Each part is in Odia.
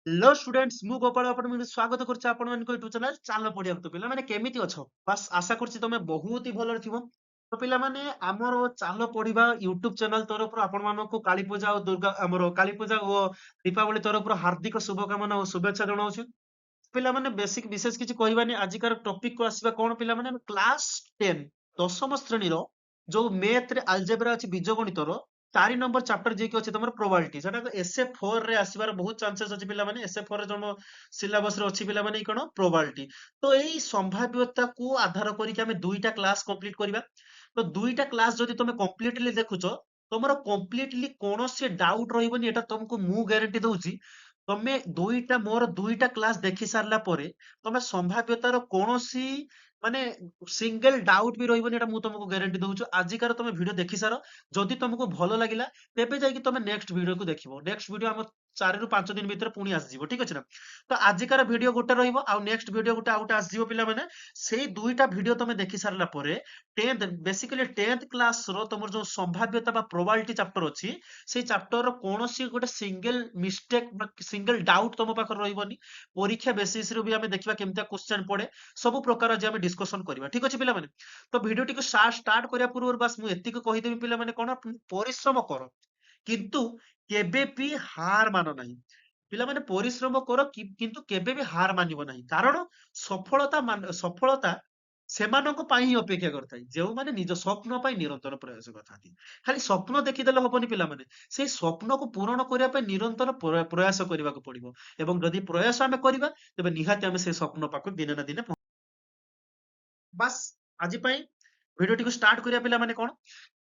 हेलो स्टूडेंट्स मु गोपाल स्वागत करछि आपण मान यूट्यूब चैनल चाल पड़िया तो पिला माने केमिति अछो बस आशा करछि तमे बहुत ही भलो थिबो। तो पिला माने हमर चाल पड़िबा यूट्यूब चैनल तरफ आपण मानको को काली पूजा और दुर्गा हमर काली पूजा और दीपावली तरफ हार्दिक शुभकामना और शुभेच्छा जणाउछि। पिला माने बेसिक विशेष किछि कहबानी आजिकार टॉपिक को आसीबा कोन पिला माने क्लास 10 दशम श्रेणी रो जो मैथ रे अलजेब्रा अछि बीजगणित रो 4 नंबर चैप्टर जे कि अछि तमर प्रोबेबिलिटी सेटा SF4 रे आसीबार बहुत चांसेस अछि पिला माने SF4 रे जनो सिलेबस रे अछि पिला माने कोन प्रोबेबिलिटी। तो एई संभाव्यता को आधार करी कि हमें दुईटा क्लास कंप्लीट करबा। तो दुईटा क्लास जदि तमे कंप्लीटली देखुछो तमरो कंप्लीटली कोनोसी डाउट रहइबनी एटा तुमको मु ग्यारंटी दउची। तमे दुईटा मोर दुईटा क्लास देखि सारला परे तमे संभाव्यतार कोनोसी माने सिंगल डाउट भी रहइबनी एटा मु तुमको ग्यारंटी दउछु। आजिकार तमे वीडियो देखि सारो जदि तुमको भलो लागिला तेबे जाई कि तमे नेक्स्ट वीडियो को देखिबो। नेक्स्ट वीडियो हम 4 रु 5 दिन भीतर पुनी आसी जिवो ठीक अछि ना। तो आजिकार वीडियो गोटे रहिबो आ नेक्स्ट वीडियो गोटे आउट आसी जिवो पिला माने सेई दुईटा वीडियो तमे देखि सारला परे 10th बेसिकली 10th क्लास रो तमर जो संभाव्यता बा प्रोबेबिलिटी चैप्टर अछि सेई चैप्टर रो कोनोसी गोटे सिंगल मिस्टेक बा सिंगल डाउट तम पाखर रहिबनी। परीक्षा बेसिस रे भी हमें देखिबा केमता क्वेश्चन पड़े सब प्रकार जे हमें डिस्कशन करबा ठीक अछि पिला माने। तो वीडियो टिको स्टार्ट करिया पूर्व बस मु एतिक कहि देबी पिला माने कोन परिश्रम करो किंतु केबे भी हार मानो नाही। पिला माने परिश्रम करो किंतु केबे भी हार मानिबो नाही कारण सफलता ସେମାନଙ୍କ ପାଇଁ ହିଁ ଅପେକ୍ଷା କରିଥାଏ ଯେଉଁମାନେ ନିଜ ସ୍ୱପ୍ନ ପାଇଁ ନିରନ୍ତର ପ୍ରୟାସ କରିଥାନ୍ତି। ଖାଲି ସ୍ୱପ୍ନ ଦେଖିଦେଲେ ହବନି ପିଲାମାନେ ସେଇ ସ୍ୱପ୍ନକୁ ପୂରଣ କରିବା ପାଇଁ ନିରନ୍ତର ପ୍ରୟାସ କରିବାକୁ ପଡିବ ଏବଂ ଯଦି ପ୍ରୟାସ ଆମେ କରିବା ତେବେ ନିହାତି ଆମେ ସେଇ ସ୍ୱପ୍ନ ପାଖକୁ ଦିନେ ନା ଦିନେ ବାସ୍ ଆଜି ପାଇଁ ଭିଡିଓଟିକୁ ଷ୍ଟାର୍ଟ କରିବା ପିଲାମାନେ କଣ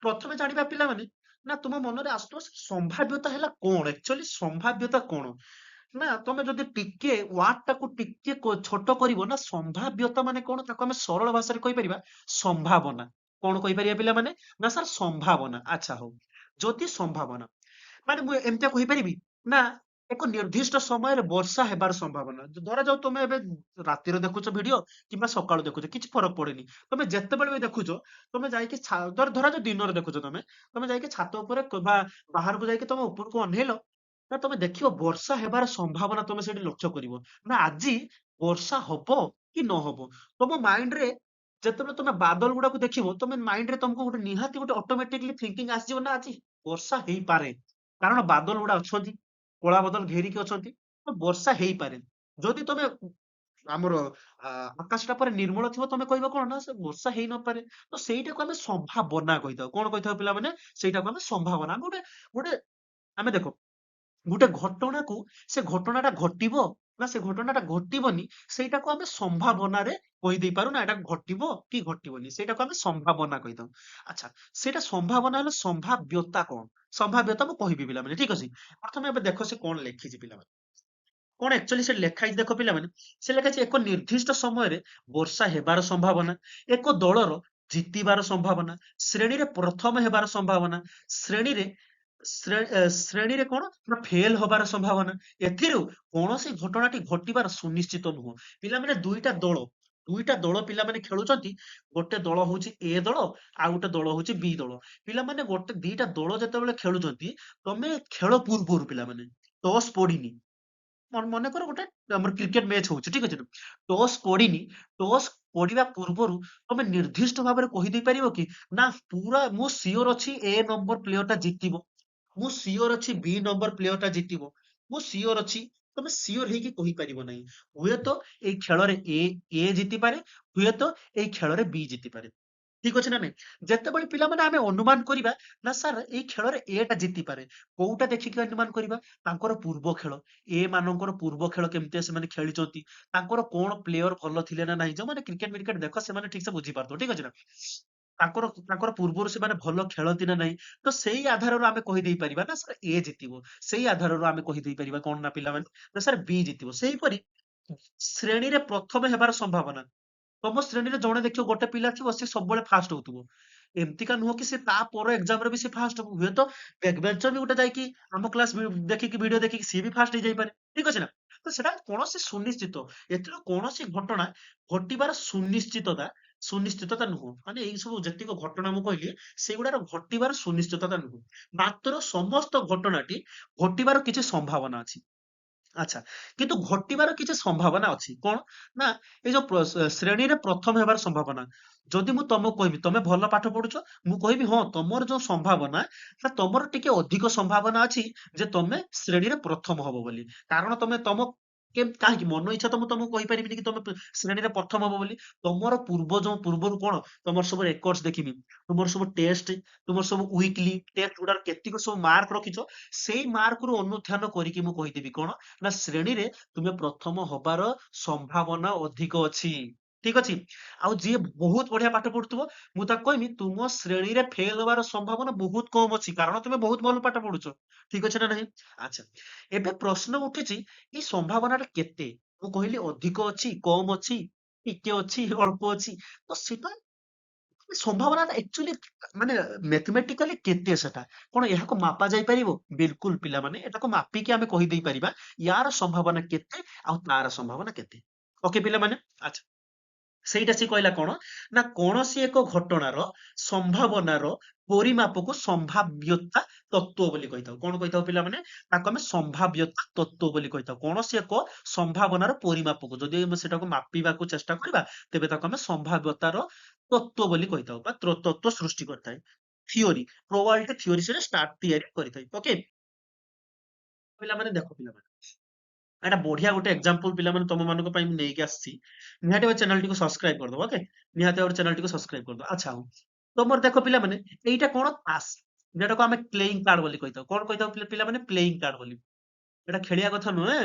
ପ୍ରଥମେ ଜାଣିବା ପିଲାମାନେ ନା ତୁମ ମନରେ ଆସୁଥିବ ସମ୍ଭାବ୍ୟତା ହେଲା କଣ ଆକ୍ଚୁଆଲି ସମ୍ଭାବ୍ୟତା କଣ ନା ତମେ ଯଦି ଟିକେ ୱାର୍ଡ ଟାକୁ ଟିକେ ଛୋଟ କରିବ ନା ସମ୍ଭାବ୍ୟତା ମାନେ କଣ ତାକୁ ଆମେ ସରଳ ଭାଷାରେ କହିପାରିବା ସମ୍ଭାବନା। କଣ କହିପାରିବା ପିଲାମାନେ ନା ସାର୍ ସମ୍ଭାବନା ଆଚ୍ଛା ହଉ ଯଦି ସମ୍ଭାବନା ମାନେ ମୁଁ ଏମିତିଆ କହିପାରିବି ନା ଏକ ନିର୍ଦ୍ଦିଷ୍ଟ ସମୟରେ ବର୍ଷା ହେବାର ସମ୍ଭାବନା ଧରାଯାଉ ତମେ ଏବେ ରାତିରେ ଦେଖୁଛ ଭିଡିଓ କିମ୍ବା ସକାଳୁ ଦେଖୁଛ କିଛି ଫରକ ପଡେନି ତମେ ଯେତେବେଳେ ବି ଦେଖୁଛ ତମେ ଯାଇକି ଧରାଯାଉ ଦିନରେ ଦେଖୁଛ ତମେ ଯାଇକି ଛାତ ଉପରେ ବା ବାହାରକୁ ଯାଇକି ତମେ ଉପରକୁ ଅନେଇଲ ନା ତମେ ଦେଖିବ ବର୍ଷା ହେବାର ସମ୍ଭାବନା ତମେ ସେଠି ଲକ୍ଷ୍ୟ କରିବ ନା ଆଜି ବର୍ଷା ହବ କି ନହବ ତମ ମାଇଣ୍ଡରେ ଯେତେବେଳେ ତମେ ବାଦଲ ଗୁଡାକୁ ଦେଖିବ ତମେ ମାଇଣ୍ଡରେ ତମକୁ ଗୋଟେ ନିହାତି ଗୋଟେ ଅଟୋମେଟିକଲି ଥିଙ୍କିଂ ଆସିଯିବ ନା ଆଜି ବର୍ଷା ହେଇପାରେ କାରଣ ବାଦଲ ଗୁଡା ଅଛନ୍ତି କଳା ବାଦଲ ଘେରିକି ଅଛନ୍ତି ତ ବର୍ଷା ହେଇପାରେ। ଯଦି ତମେ ଆମର ଆକାଶ ଟା ପରେ ନିର୍ମଳ ଥିବ ତମେ କହିବ କଣ ନା ସେ ବର୍ଷା ହେଇ ନପାରେ ତ ସେଇଟାକୁ ଆମେ ସମ୍ଭାବନା କହିଥାଉ କଣ କହିଥାଉ ପିଲାମାନେ ସେଇଟାକୁ ଆମେ ସମ୍ଭାବନା ଆମେ ଗୋଟେ ଗୋଟେ ଆମେ ଦେଖ ଗୋଟେ ଘଟଣାକୁ ସେ ଘଟଣାଟା ଘଟିବ ନା ସେ ଘଟଣାଟା ଘଟିବନି ସେଇଟାକୁ ଆମେ ସମ୍ଭାବନାରେ କହିଦେଇ ପାରୁ ନା ଏଟା ଘଟିବ କି ଘଟିବନି ସେଇଟାକୁ ଆମେ ସମ୍ଭାବନା କହିଥାଉ। ଆଚ୍ଛା ସେଇଟା ସମ୍ଭାବନା ହେଲେ ସମ୍ଭାବ୍ୟତା କଣ ସମ୍ଭାବ୍ୟତା ମୁଁ କହିବି ପିଲାମାନେ ଠିକ ଅଛି। ପ୍ରଥମେ ଏବେ ଦେଖ ସେ କଣ ଲେଖିଛି ପିଲାମାନେ କଣ ଆକ୍ଚୁଆଲି ସେ ଲେଖା ହେଇଛି ଦେଖ ପିଲାମାନେ ସେ ଲେଖା ଅଛି ଏକ ନିର୍ଦ୍ଦିଷ୍ଟ ସମୟରେ ବର୍ଷା ହେବାର ସମ୍ଭାବନା ଏକ ଦଳର ଜିତିବାର ସମ୍ଭାବନା ଶ୍ରେଣୀରେ ପ୍ରଥମ ହେବାର ସମ୍ଭାବନା ଶ୍ରେଣୀରେ ଶ୍ରେଣୀରେ କଣ ନା ଫେଲ ହବାର ସମ୍ଭାବନା ଏଥିରୁ କୌଣସି ଘଟଣାଟି ଘଟିବାର ସୁନିଶ୍ଚିତ ନୁହଁ। ପିଲାମାନେ ଦୁଇଟା ଦଳ ପିଲାମାନେ ଖେଳୁଛନ୍ତି ଗୋଟେ ଦଳ ହଉଛି ଏ ଦଳ ଆଉ ଗୋଟେ ଦଳ ହଉଛି ବି ଦଳ। ପିଲାମାନେ ଗୋଟେ ଦିଟା ଦଳ ଯେତେବେଳେ ଖେଳୁଛନ୍ତି ତମେ ଖେଳ ପୂର୍ବରୁ ପିଲାମାନେ ଟସ୍ ପଡିନି ମନେକର ଗୋଟେ ଆମର କ୍ରିକେଟ ମ୍ୟାଚ ହଉଛି ଠିକ ଅଛି ନା ଟସ୍ ପଡିନି ଟସ୍ ପଡିବା ପୂର୍ବରୁ ତମେ ନିର୍ଦ୍ଦିଷ୍ଟ ଭାବରେ କହିଦେଇ ପାରିବ କି ନା ପୁରା ମୁଁ ସିଓର ଅଛି ଏ ନମ୍ବର ପ୍ଲେୟର ଟା ଜିତିବ ମୁଁ ସିଓର ଅଛି ବି ନମ୍ବର ପ୍ଲେୟର ଟା ଜିତିବ ମୁଁ ସିଓର ଅଛି ତମେ ସିଓର ହେଇକି କହିପାରିବ ନାହିଁ। ହୁଏତ ଏଇ ଖେଳରେ ଏ ଜିତିପାରେ ହୁଏତ ଏଇ ଖେଳରେ ବି ଜିତିପାରେ ଠିକ ଅଛି ନା ନାଇଁ। ଯେତେବେଳେ ପିଲାମାନେ ଆମେ ଅନୁମାନ କରିବା ନା ସାର୍ ଏଇ ଖେଳରେ ଏଟା ଜିତିପାରେ କୋଉଟା ଦେଖିକି ଅନୁମାନ କରିବା ତାଙ୍କର ପୂର୍ବ ଖେଳ ଏ ମାନଙ୍କର ପୂର୍ବ ଖେଳ କେମିତି ସେମାନେ ଖେଳିଛନ୍ତି ତାଙ୍କର କଣ ପ୍ଲେୟର ଭଲ ଥିଲେ ନା ନାହିଁ ଯୋଉମାନେ କ୍ରିକେଟ ମିକେଟ ଦେଖ ସେମାନେ ଠିକ ସେ ବୁଝିପାରୁଥିବ ଠିକ ଅଛି ନା ତାଙ୍କର ତାଙ୍କର ପୂର୍ବରୁ ସେମାନେ ଭଲ ଖେଳନ୍ତି ନା ନାହିଁ ତ ସେଇ ଆଧାରରୁ ଆମେ କହିଦେଇ ପାରିବା ନା ସାର୍ ଏ ଜିତିବ ସେଇ ଆଧାରରୁ ଆମେ କହିଦେଇ ପାରିବା କଣ ନା ପିଲାମାନେ ନା ସାର୍ ବି ଜିତିବ ସେଇପରି ଶ୍ରେଣୀରେ ପ୍ରଥମେ ହେବାର ସମ୍ଭାବନା ତମ ଶ୍ରେଣୀରେ ଜଣେ ଦେଖିବ ଗୋଟେ ପିଲା ଥିବ ସେ ସବୁବେଳେ ଫାଷ୍ଟ ହଉଥିବ ଏମିତିକା ନୁହଁ କି ସେ ତା ପର ଏକ୍ସାମ ରେ ବି ସେ ଫାଷ୍ଟ ହବ ହୁଏତ ବ୍ୟାକ ବେଞ୍ଚର ବି ଗୋଟେ ଯାଇକି ଆମ କ୍ଲାସ ଦେଖିକି ଭିଡିଓ ଦେଖିକି ସିଏ ବି ଫାଷ୍ଟ ହେଇଯାଇପାରେ ଠିକ ଅଛି ନା। ତ ସେଟା କୌଣସି ସୁନିଶ୍ଚିତ ଏଥିରୁ କୌଣସି ଘଟଣା ଘଟିବାର ସୁନିଶ୍ଚିତତା ନୁହଁ ମାନେ ଏଇ ସବୁ ଯେତିକ ଘଟଣା ମୁଁ କହିଲି ସେଇଗୁଡାର ଘଟିବାର ସୁନିଶ୍ଚିତତା ନୁହଁ ମାତ୍ର ସମସ୍ତ ଘଟଣାଟି ଘଟିବାର କିଛି ସମ୍ଭାବନା ଅଛି। ଆଚ୍ଛା। କିନ୍ତୁ ଘଟିବାର କିଛି ସମ୍ଭାବନା ଅଛି। କଣ? ନା ଏଇ ଯୋଉ ଶ୍ରେଣୀରେ ପ୍ରଥମ ହେବାର ସମ୍ଭାବନା। ଯଦି ମୁଁ ତମକୁ କହିବି ତମେ ଭଲ ପାଠ ପଢୁଛ, ମୁଁ କହିବି ହଁ ତମର ଯୋଉ ସମ୍ଭାବନା ନା ତମର ଟିକେ ଅଧିକ ସମ୍ଭାବନା ଅଛି ଯେ ତମେ ଶ୍ରେଣୀରେ ପ୍ରଥମ ହବ ବୋଲି। କାରଣ ତମେ କାହିଁକି ମନ ଇଚ୍ଛା ତ ମୁଁ ତମକୁ କହିପାରିବିନି କି ତମେ ଶ୍ରେଣୀରେ ପ୍ରଥମ ହବ ବୋଲି। ତମର ପୂର୍ବରୁ କଣ ତମର ସବୁ ରେକର୍ଡସ ଦେଖିବି। ତୁମର ସବୁ ଟେଷ୍ଟ, ତୁମର ସବୁ ୱିକଲି ଟେଷ୍ଟ ଗୁଡାର କେତିକ ସବୁ ମାର୍କ ରଖିଛ, ସେଇ ମାର୍କରୁ ଅନୁଧ୍ୟାନ କରିକି ମୁଁ କହିଦେବି କଣ ନା ଶ୍ରେଣୀରେ ତୁମେ ପ୍ରଥମ ହବାର ସମ୍ଭାବନା ଅଧିକ ଅଛି। ଠିକ ଅଛି। ଆଉ ଯିଏ ବହୁତ ବଢିଆ ପାଠ ପଢୁଥିବ, ମୁଁ ତାକୁ କହିବି ତୁମ ଶ୍ରେଣୀରେ ଫେଲ ହବାର ସମ୍ଭାବନା ବହୁତ କମ ଅଛି, କାରଣ ତୁମେ ବହୁତ ଭଲ ପାଠ ପଢୁଛ। ଠିକ ଅଛି ନା ନାହିଁ? ଆଚ୍ଛା। ଏବେ ପ୍ରଶ୍ନ ଉଠିଛି ଏଇ ସମ୍ଭାବନାଟା କେତେ? ମୁଁ କହିଲି ଅଧିକ ଅଛି, କମ ଅଛି, ଟିକେ ଅଛି, ଅଳ୍ପ ଅଛି। ତ ସେଟା ସମ୍ଭାବନାଟା ଆକ୍ଚୁଆଲି ମାନେ ମ୍ୟାଥମେଟିକାଲି କେତେ ସେଟା? କଣ ଏହାକୁ ମାପା ଯାଇପାରିବ? ବିଲକୁଲ ପିଲାମାନେ ଏଟାକୁ ମାପିକି ଆମେ କହିଦେଇ ପାରିବା ୟାର ସମ୍ଭାବନା କେତେ ଆଉ ତାର ସମ୍ଭାବନା କେତେ। ଓକେ ପିଲାମାନେ? ଆଚ୍ଛା। ସେଇଟା ସିଏ କହିଲା କଣ ନା କୌଣସି ଏକ ଘଟଣାର ସମ୍ଭାବନାର ପରିମାପକୁ ସମ୍ଭାବ୍ୟତା ତତ୍ତ୍ୱ ବୋଲି କହିଥାଉ। କଣ କହିଥାଉ ପିଲାମାନେ? ତାକୁ ଆମେ ସମ୍ଭାବ୍ୟତା ତତ୍ତ୍ୱ ବୋଲି କହିଥାଉ। କୌଣସି ଏକ ସମ୍ଭାବନାର ପରିମାପକୁ ଯଦି ଆମେ ସେଟାକୁ ମାପିବାକୁ ଚେଷ୍ଟା କରିବା, ତେବେ ତାକୁ ଆମେ ସମ୍ଭାବ୍ୟତାର ତତ୍ତ୍ୱ ବୋଲି କହିଥାଉ ବା ତତ୍ତ୍ୱ ସୃଷ୍ଟି କରିଥାଏ। ଥିଓରି, ପ୍ରୋବାବିଲିଟି ଥିଓରି ସେଟା ତିଆରି କରିଥାଏ। ଓକେ। ପିଲାମାନେ ଦେଖ ପିଲାମାନେ, ଏଟା ବଢିଆ ଗୋଟେ ଏକ୍ସାମ୍ପଲ ପିଲାମାନେ ତମ ମାନଙ୍କ ପାଇଁ ମୁଁ ନେଇକି ଆସିଛି। ନିହାତି ଭାବେ ଚ୍ୟାନେଲଟିକୁ ସବସ୍କ୍ରାଇବ କରିଦବ। ଓକେ। ନିହାତି ଭାବରେ ଚ୍ୟାନେଲଟିକୁ ସବସ୍କ୍ରାଇବ କରିଦବ। ଆଚ୍ଛା ହଉ। ତମର ଦେଖ ପିଲାମାନେ, ଏଇଟା କଣ ତାସ, ଯେଟାକୁ ଆମେ ପ୍ଲେଇଂ କାର୍ଡ ବୋଲି କହିଥାଉ। କଣ କହିଥାଉ ପିଲାମାନେ? ପ୍ଲେଇଂ କାର୍ଡ ବୋଲି। ଏଟା ଖେଳିବା କଥା ନୁହେଁ।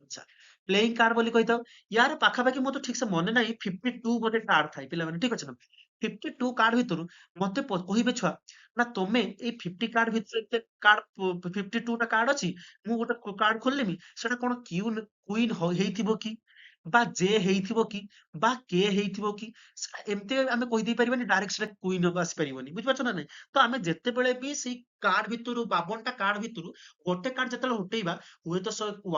ଆଚ୍ଛା। ପ୍ଲେଇଂ କାର୍ଡ ବୋଲି କହିଥାଉ। ୟାର ପାଖାପାଖି ମୋତେ ଠିକ ସେ ମନେ ନାହିଁ 52 ବୋଧେ କାର୍ଡ ଥାଏ ପିଲାମାନେ। ଠିକ ଅଛି ନା? 52 କାର୍ଡ ଭିତରୁ ମତେ କହିବେ ଛୁଆ ନା ତମେ ଏଇ 50 କାର୍ଡ ଭିତରେ ଏତେ କାର୍ଡ 52 ଟା କାର୍ଡ ଅଛି। ମୁଁ ଗୋଟେ କାର୍ଡ ଖୋଲିମି ସେଟା କଣ କୁଇନ ହେଇଥିବ କି ବା ଜେ ହେଇଥିବ କି ବା କେ ହେଇଥିବ କି? ସେଟା ଏମିତି ଆମେ କହିଦେଇ ପାରିବାନି ଡାଇରେକ୍ଟ ସେଟା କୁଇନ ଆସିପାରିବନି। ବୁଝିପାରୁଛ ନା ନାଇଁ? ତ ଆମେ ଯେତେବେଳେ ବି ସେଇ କାର୍ଡ ଭିତରୁ 52 ଟା କାର୍ଡ ଭିତରୁ ଗୋଟେ କାର୍ଡ ଯେତେବେଳେ ହଟେଇବା, ହୁଏତ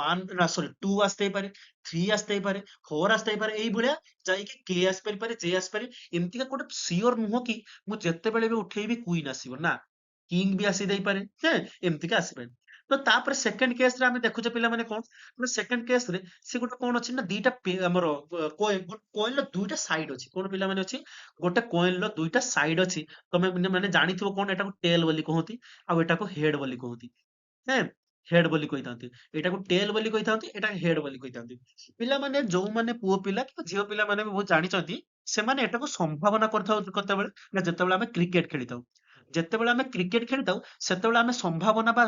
1 ନା ସରି 2 ଆସିଥାଇପାରେ, 3 ଆସିଥାଇପାରେ, 4 ଆସିଥାଇପାରେ, ଏଇଭଳିଆ ଯାଇକି କେ ଆସିପାରିପାରେ, ଜେ ଆସିପାରେ। ଏମିତିକା ଗୋଟେ ସିଓର ନୁହଁ କି ମୁଁ ଯେତେବେଳେ ବି ଉଠେଇବି କୁଇନ ଆସିବ ନା, କିଙ୍ଗ ବି ଆସି ଦେଇପାରେ। ଏମିତିକା ଆସିପାରେ। ତ ତାପରେ ସେକେଣ୍ଡ କେସ ରେ ଆମେ ଦେଖୁଛେ ପିଲାମାନେ କଣ ନା ସେକେଣ୍ଡ କେସ ରେ ସେ ଗୋଟେ କଣ ଅଛି ନା ଦିଟା ଆମର କଏନ ର ଦୁଇଟା ସାଇଡ ଅଛି। କଣ ପିଲାମାନେ ଅଛି? ଗୋଟେ କଏନ ର ଦୁଇଟା ସାଇଡ ଅଛି। ତମେ ମାନେ ଜାଣିଥିବ କଣ ଏଟାକୁ ଟେଲ ବୋଲି କହନ୍ତି ଆଉ ଏଟାକୁ ହେଡ ବୋଲି କହନ୍ତି। ହେଁ, ହେଡ ବୋଲି କହିଥାନ୍ତି। ଏଇଟାକୁ ଟେଲ ବୋଲି କହିଥାନ୍ତି, ଏଟା ହେଡ ବୋଲି କହିଥାନ୍ତି। ପିଲାମାନେ ଯୋଉମାନେ ପୁଅ ପିଲା କିମ୍ବା ଝିଅ ପିଲାମାନେ ବି ବହୁତ ଜାଣିଛନ୍ତି, ସେମାନେ ଏଟାକୁ ସମ୍ଭାବନା କରିଥାଉ କେତେବେଳେ ନା ଯେତେବେଳେ ଆମେ କ୍ରିକେଟ ଖେଳିଥାଉ। ଯେତେବେଳେ ଆମେ କ୍ରିକେଟ ଖେଳିଥାଉ ସେତେବେଳେ ଆମେ ସମ୍ଭାବନା ବା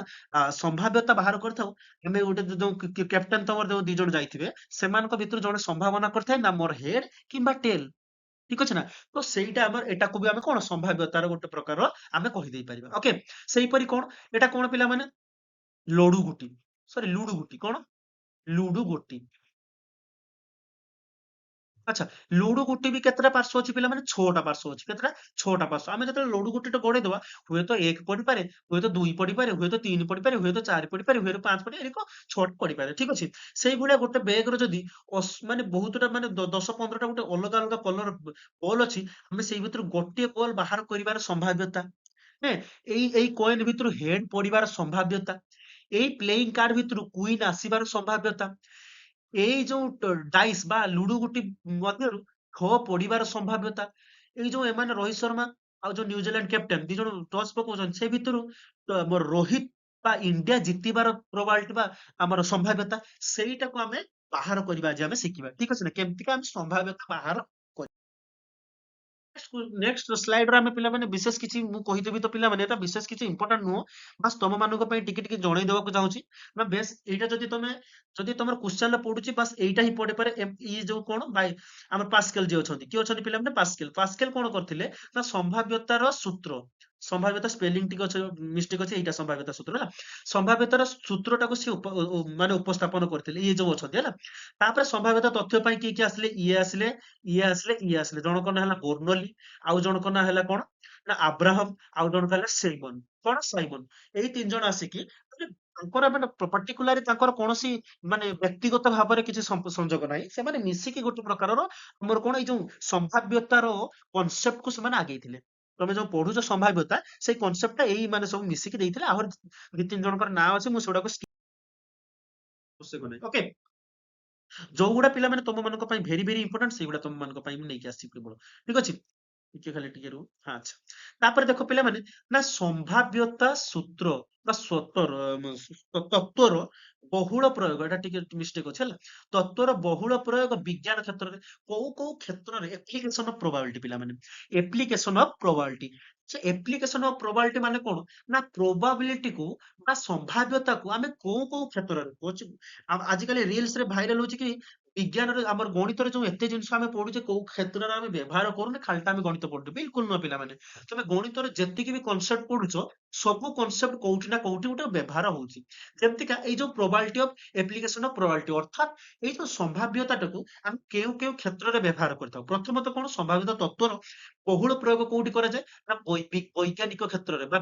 ସମ୍ଭାବ୍ୟତା ବାହାର କରିଥାଉ। ଆମେ ଗୋଟେ ଯୋଉ କ୍ୟାପ୍ଟେନ ତମର ଯୋଉ ଦି ଜଣ ଯାଇଥିବେ, ସେମାନଙ୍କ ଭିତରୁ ଜଣେ ସମ୍ଭାବନା କରିଥାଏ ନା ମୋର ହେଡ କିମ୍ବା ଟେଲ। ଠିକ ଅଛି ନା? ତ ସେଇଟା ଆମର ଏଟାକୁ ବି ଆମେ କଣ ସମ୍ଭାବ୍ୟତାର ଗୋଟେ ପ୍ରକାର ଆମେ କହିଦେଇ ପାରିବା। ଓକେ। ସେଇପରି କଣ ଏଟା କଣ ପିଲାମାନେ? ଲଡୁ ଗୋଟି, ସରି ଲୁଡୁ ଗୋଟି। କଣ? ଲୁଡୁ ଗୋଟି। ଆଚ୍ଛା। ଲୁଡୁ ଗୋଟି ବି କେତେଟା ପାର୍ଶ୍ୱ ଅଛି ପିଲାମାନେ? 6ଟା ପାର୍ଶ୍ୱ ଅଛି। କେତେଟା? 6ଟା ପାର୍ଶ୍ୱ। ଆମେ ଯେତେବେଳେ ଲଡୁ ଗୋଟିଟା ଗଡେଇଦବା, ହୁଏତ 1 ପଡିପାରେ, ହୁଏତ 2 ପଡିପାରେ, ହୁଏତ 3 ପଡିପାରେ, ହୁଏତ 4 ପଡିପାରେ, ହୁଏତ 5 ପଡିପାରେ, ଏରକ 6ଟା ପଡିପାରେ। ଠିକ ଅଛି। ସେଇଭଳିଆ ଗୋଟେ ବେଗର ଯଦି ମାନେ ବହୁତଟା ମାନେ 10-15ଟା ଗୋଟେ ଅଲଗା ଅଲଗା କଲର ବଲ୍ ଅଛି, ଆମେ ସେଇ ଭିତରୁ ଗୋଟିଏ ବଲ୍ ବାହାର କରିବାର ସମ୍ଭାବ୍ୟତା, ହେଁ, ଏଇ କଏନ ଭିତରୁ ହେଡ ପଡିବାର ସମ୍ଭାବ୍ୟତା, ଏଇ ପ୍ଲେଇଂ କାର୍ଡ ଭିତରୁ କୁଇନ ଆସିବାର ସମ୍ଭାବ୍ୟତା, ଏଇ ଯୋଉ ଡାଇସ୍ ବା ଲୁଡୁ ଗୁଟି ମଧ୍ୟରୁ ଖ ପଡିବାର ସମ୍ଭାବ୍ୟତା, ଏଇ ଯୋଉ ଏମାନେ ରୋହିତ ଶର୍ମା ଆଉ ଯୋଉ ନ୍ୟୁଜିଲାଣ୍ଡ କ୍ୟାପ୍ଟେନ ଦି ଜଣ ଟସ୍ ପକଉଛନ୍ତି, ସେ ଭିତରୁ ଆମର ରୋହିତ ବା ଇଣ୍ଡିଆ ଜିତିବାର ପ୍ରୋବାବିଲିଟି ବା ଆମର ସମ୍ଭାବ୍ୟତା, ସେଇଟାକୁ ଆମେ ବାହାର କରିବା ଆଜି ଆମେ ଶିଖିବା। ଠିକ ଅଛି ନା? କେମିତିକା ଆମେ ସମ୍ଭାବ୍ୟତା ବାହାର ନେକ୍ସଟ ସ୍ଲାଇଡରେ ଆମେ ପିଲାମାନେ ବିଶେଷ କିଛି ମୁଁ କହିଦେବି ତ ପିଲାମାନେ ଏଟା ବିଶେଷ କିଛି ଇମ୍ପୋର୍ଟାଣ୍ଟ ନୁହଁ। ବାସ୍ ତମ ମାନଙ୍କ ପାଇଁ ଟିକେ ଟିକେ ଜଣେଇ ଦେବାକୁ ଚାହୁଁଛି ନା ବେଶ ଏଇଟା ଯଦି ତମର କ୍ୱେଶ୍ଚନରେ ପଡୁଛି ବାସ୍ ଏଇଟା ହିଁ ପଡିପାରେ। ଇଏ ଯୋଉ କଣ ବାଇ ଆମର ପାସ୍କେଲ ଯିଏ ଅଛନ୍ତି, କିଏ ଅଛନ୍ତି ପିଲାମାନେ? ପାସ୍କେଲ କଣ କରିଥିଲେ ନା ସମ୍ଭାବ୍ୟତାର ସୂତ୍ର, ସମ୍ଭାବ୍ୟତା ସ୍ପେଲିଂ ଟିକେ ଅଛି ମିଷ୍ଟେକ୍ ଅଛି, ଏଇଟା ସମ୍ଭାବ୍ୟତା ସୂତ୍ର ହେଲା। ସମ୍ଭାବ୍ୟତାର ସୂତ୍ରଟାକୁ ସିଏ ମାନେ ଉପସ୍ଥାପନ କରିଥିଲେ ଇଏ ଯୋଉ ଅଛନ୍ତି ହେଲା। ତାପରେ ସମ୍ଭାବ୍ୟତା ତଥ୍ୟ ପାଇଁ କିଏ କିଏ ଆସିଲେ? ଇଏ ଆସିଲେ। ଜଣଙ୍କ ନାଁ ହେଲା ବୋର୍ନଲି, ଆଉ ଜଣଙ୍କ ନାଁ ହେଲା କଣ ନା ଆବ୍ରାହମ, ଆଉ ଜଣଙ୍କ ହେଲା ସେଇମନ। କଣ? ସାଇମନ। ଏଇ 3 ଜଣ ଆସିକି ମାନେ ତାଙ୍କର ମାନେ ପର୍ଟିକୁଲାରି ତାଙ୍କର କୌଣସି ମାନେ ବ୍ୟକ୍ତିଗତ ଭାବରେ କିଛି ସଂଯୋଗ ନାହିଁ। ସେମାନେ ମିଶିକି ଗୋଟେ ପ୍ରକାରର ଆମର କଣ ଏଇ ଯୋଉ ସମ୍ଭାବ୍ୟତାର କନସେପ୍ଟକୁ ସେମାନେ ଆଗେଇଥିଲେ। ତମେ ଯୋଉ ପଢୁଛ ସମ୍ଭାବ୍ୟତା, ସେଇ କନସେପ୍ଟଟା ଏଇ ମାନେ ସବୁ ମିଶିକି ଦେଇଥିଲେ। ଆହୁରି 2-3 ଜଣଙ୍କର ନାଁ ଅଛି, ମୁଁ ସେଗୁଡାକୁ ଆବଶ୍ୟକ ନାହିଁ। ଓକେ। ଯୋଉଗୁଡା ପିଲାମାନେ ତମମାନଙ୍କ ପାଇଁ ଭେରି ଭେରି ଇମ୍ପୋର୍ଟାଣ୍ଟ ସେଇଗୁଡା ତମମାନଙ୍କ ପାଇଁ ମୁଁ ନେଇକି ଆସିଛି କେବଳ। ଠିକ ଅଛି? ଟିକେ ଖାଲି ଟିକେ ରୁହ। ହଁ, ଆଚ୍ଛା। ତାପରେ ଦେଖ ପିଲାମାନେ, ନା ସମ୍ଭାବ୍ୟତା ସୂତ୍ର ବା ତତ୍ତ୍ୱର ବହୁଳ ପ୍ରୟୋଗ, ଏଟା ଟିକେ ମିଷ୍ଟେକ୍ ଅଛି ହେଲା। ତତ୍ତ୍ୱର ବହୁଳ ପ୍ରୟୋଗ ବିଜ୍ଞାନ କ୍ଷେତ୍ରରେ କୋଉ କୋଉ କ୍ଷେତ୍ରରେ ଆପ୍ଲିକେସନ ଅଫ ପ୍ରୋବାବିଲିଟି ପିଲାମାନେ, ଆପ୍ଲିକେସନ ଅଫ ପ୍ରୋବାବିଲିଟି। ସେ ଆପ୍ଲିକେସନ ଅଫ ପ୍ରୋବାବିଲିଟି ମାନେ କଣ? ନା ପ୍ରୋବାବିଲିଟିକୁ ବା ସମ୍ଭାବ୍ୟତାକୁ ଆମେ କୋଉ କୋଉ କ୍ଷେତ୍ରରେ କହୁଛି। ଆଜିକାଲି ରିଲ୍ସ ରେ ଭାଇରାଲ ହଉଛି କି ବିଜ୍ଞାନରେ ଆମର ଗଣିତରେ ଯୋଉ ଏତେ ଜିନିଷ ଆମେ ପଢୁଛେ କୋଉ କ୍ଷେତ୍ରରେ ଆମେ ବ୍ୟବହାର କରୁନେ, ଖାଲିଟା ଆମେ ଗଣିତ ପଢୁଛେ। ବିଲକୁଲ ନୁହଁ ପିଲାମାନେ। ତମେ ଗଣିତରେ ଯେତିକି ବି କନସେପ୍ଟ ପଢୁଛ ସବୁ କନସେପ୍ଟ କୋଉଠି ନା କୋଉଠି ଗୋଟେ ବ୍ୟବହାର ହଉଛି। ଯେମିତିକା ଏଇ ଯୋଉ probability of application of probability, ଅର୍ଥାତ୍ ଏଇ ଯୋଉ ସମ୍ଭାବ୍ୟତାଟାକୁ ଆମେ କେଉଁ କେଉଁ କ୍ଷେତ୍ରରେ ବ୍ୟବହାର କରିଥାଉ। ପ୍ରଥମତଃ କଣ, ସମ୍ଭାବ୍ୟତା ତତ୍ତ୍ୱର ବହୁଳ ପ୍ରୟୋଗ କୋଉଠି କରାଯାଏ? ନା ବୈଜ୍ଞାନିକ କ୍ଷେତ୍ରରେ ବା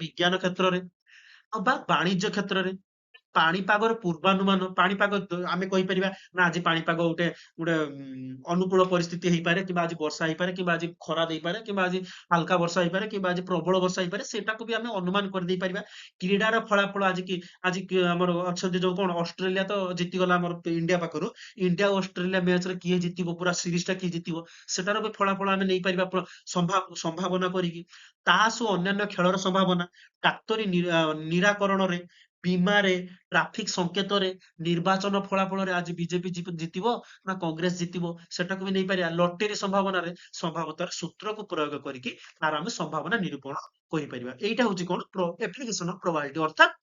ବିଜ୍ଞାନ କ୍ଷେତ୍ରରେ ବା ବାଣିଜ୍ୟ କ୍ଷେତ୍ରରେ। ପାଣିପାଗର ପୂର୍ବାନୁମାନ, ପାଣିପାଗ ଆମେ କହିପାରିବା ନା ଆଜି ପାଣିପାଗ ଗୋଟେ ଗୋଟେ ଅନୁକୂଳ ପରିସ୍ଥିତି ହେଇପାରେ, କିମ୍ବା ଆଜି ବର୍ଷା ହେଇପାରେ, କିମ୍ବା ଆଜି ଖରା ଦେଇପାରେ, କିମ୍ବା ଆଜି ହାଲକା ବର୍ଷା ହେଇପାରେ, କିମ୍ବା ଆଜି ପ୍ରବଳ ବର୍ଷା ହେଇପାରେ, ସେଟାକୁ ବି ଆମେ ଅନୁମାନ କରିଦେଇ ପାରିବା। କ୍ରୀଡାର ଫଳାଫଳ ଆମର ଅଛନ୍ତି ଯୋଉ କଣ, ଅଷ୍ଟ୍ରେଲିଆ ତ ଜିତିଗଲା ଆମର ଇଣ୍ଡିଆ ପାଖରୁ। ଇଣ୍ଡିଆ ଓ ଅଷ୍ଟ୍ରେଲିଆ ମ୍ୟାଚରେ କିଏ ଜିତିବ, ପୁରା ସିରିଜ ଟା କିଏ ଜିତିବ, ସେଟାର ବି ଫଳାଫଳ ଆମେ ନେଇପାରିବା ସମ୍ଭାବନା କରିକି। ତାସ ଓ ଅନ୍ୟାନ୍ୟ ଖେଳର ସମ୍ଭାବନା, ଡାକ୍ତରୀ ନିରାକରଣରେ, ବୀମାରେ, ଟ୍ରାଫିକ ସଂକେତରେ, ନିର୍ବାଚନ ଫଳାଫଳରେ ଆଜି ବିଜେପି ଜିତିବ ନା କଂଗ୍ରେସ ଜିତିବ, ସେଟାକୁ ବି ନେଇପାରିବା। ଲଟେରୀ ସମ୍ଭାବନାରେ ସମ୍ଭାବତାର ସୂତ୍ରକୁ ପ୍ରୟୋଗ କରିକି ତାର ଆମେ ସମ୍ଭାବନା ନିରୂପଣ କରିପାରିବା। ଏଇଟା ହଉଛି କଣ, ଆପ୍ଲିକେସନ ଅଫ ପ୍ରୋବାବିଲିଟି, ଅର୍ଥାତ୍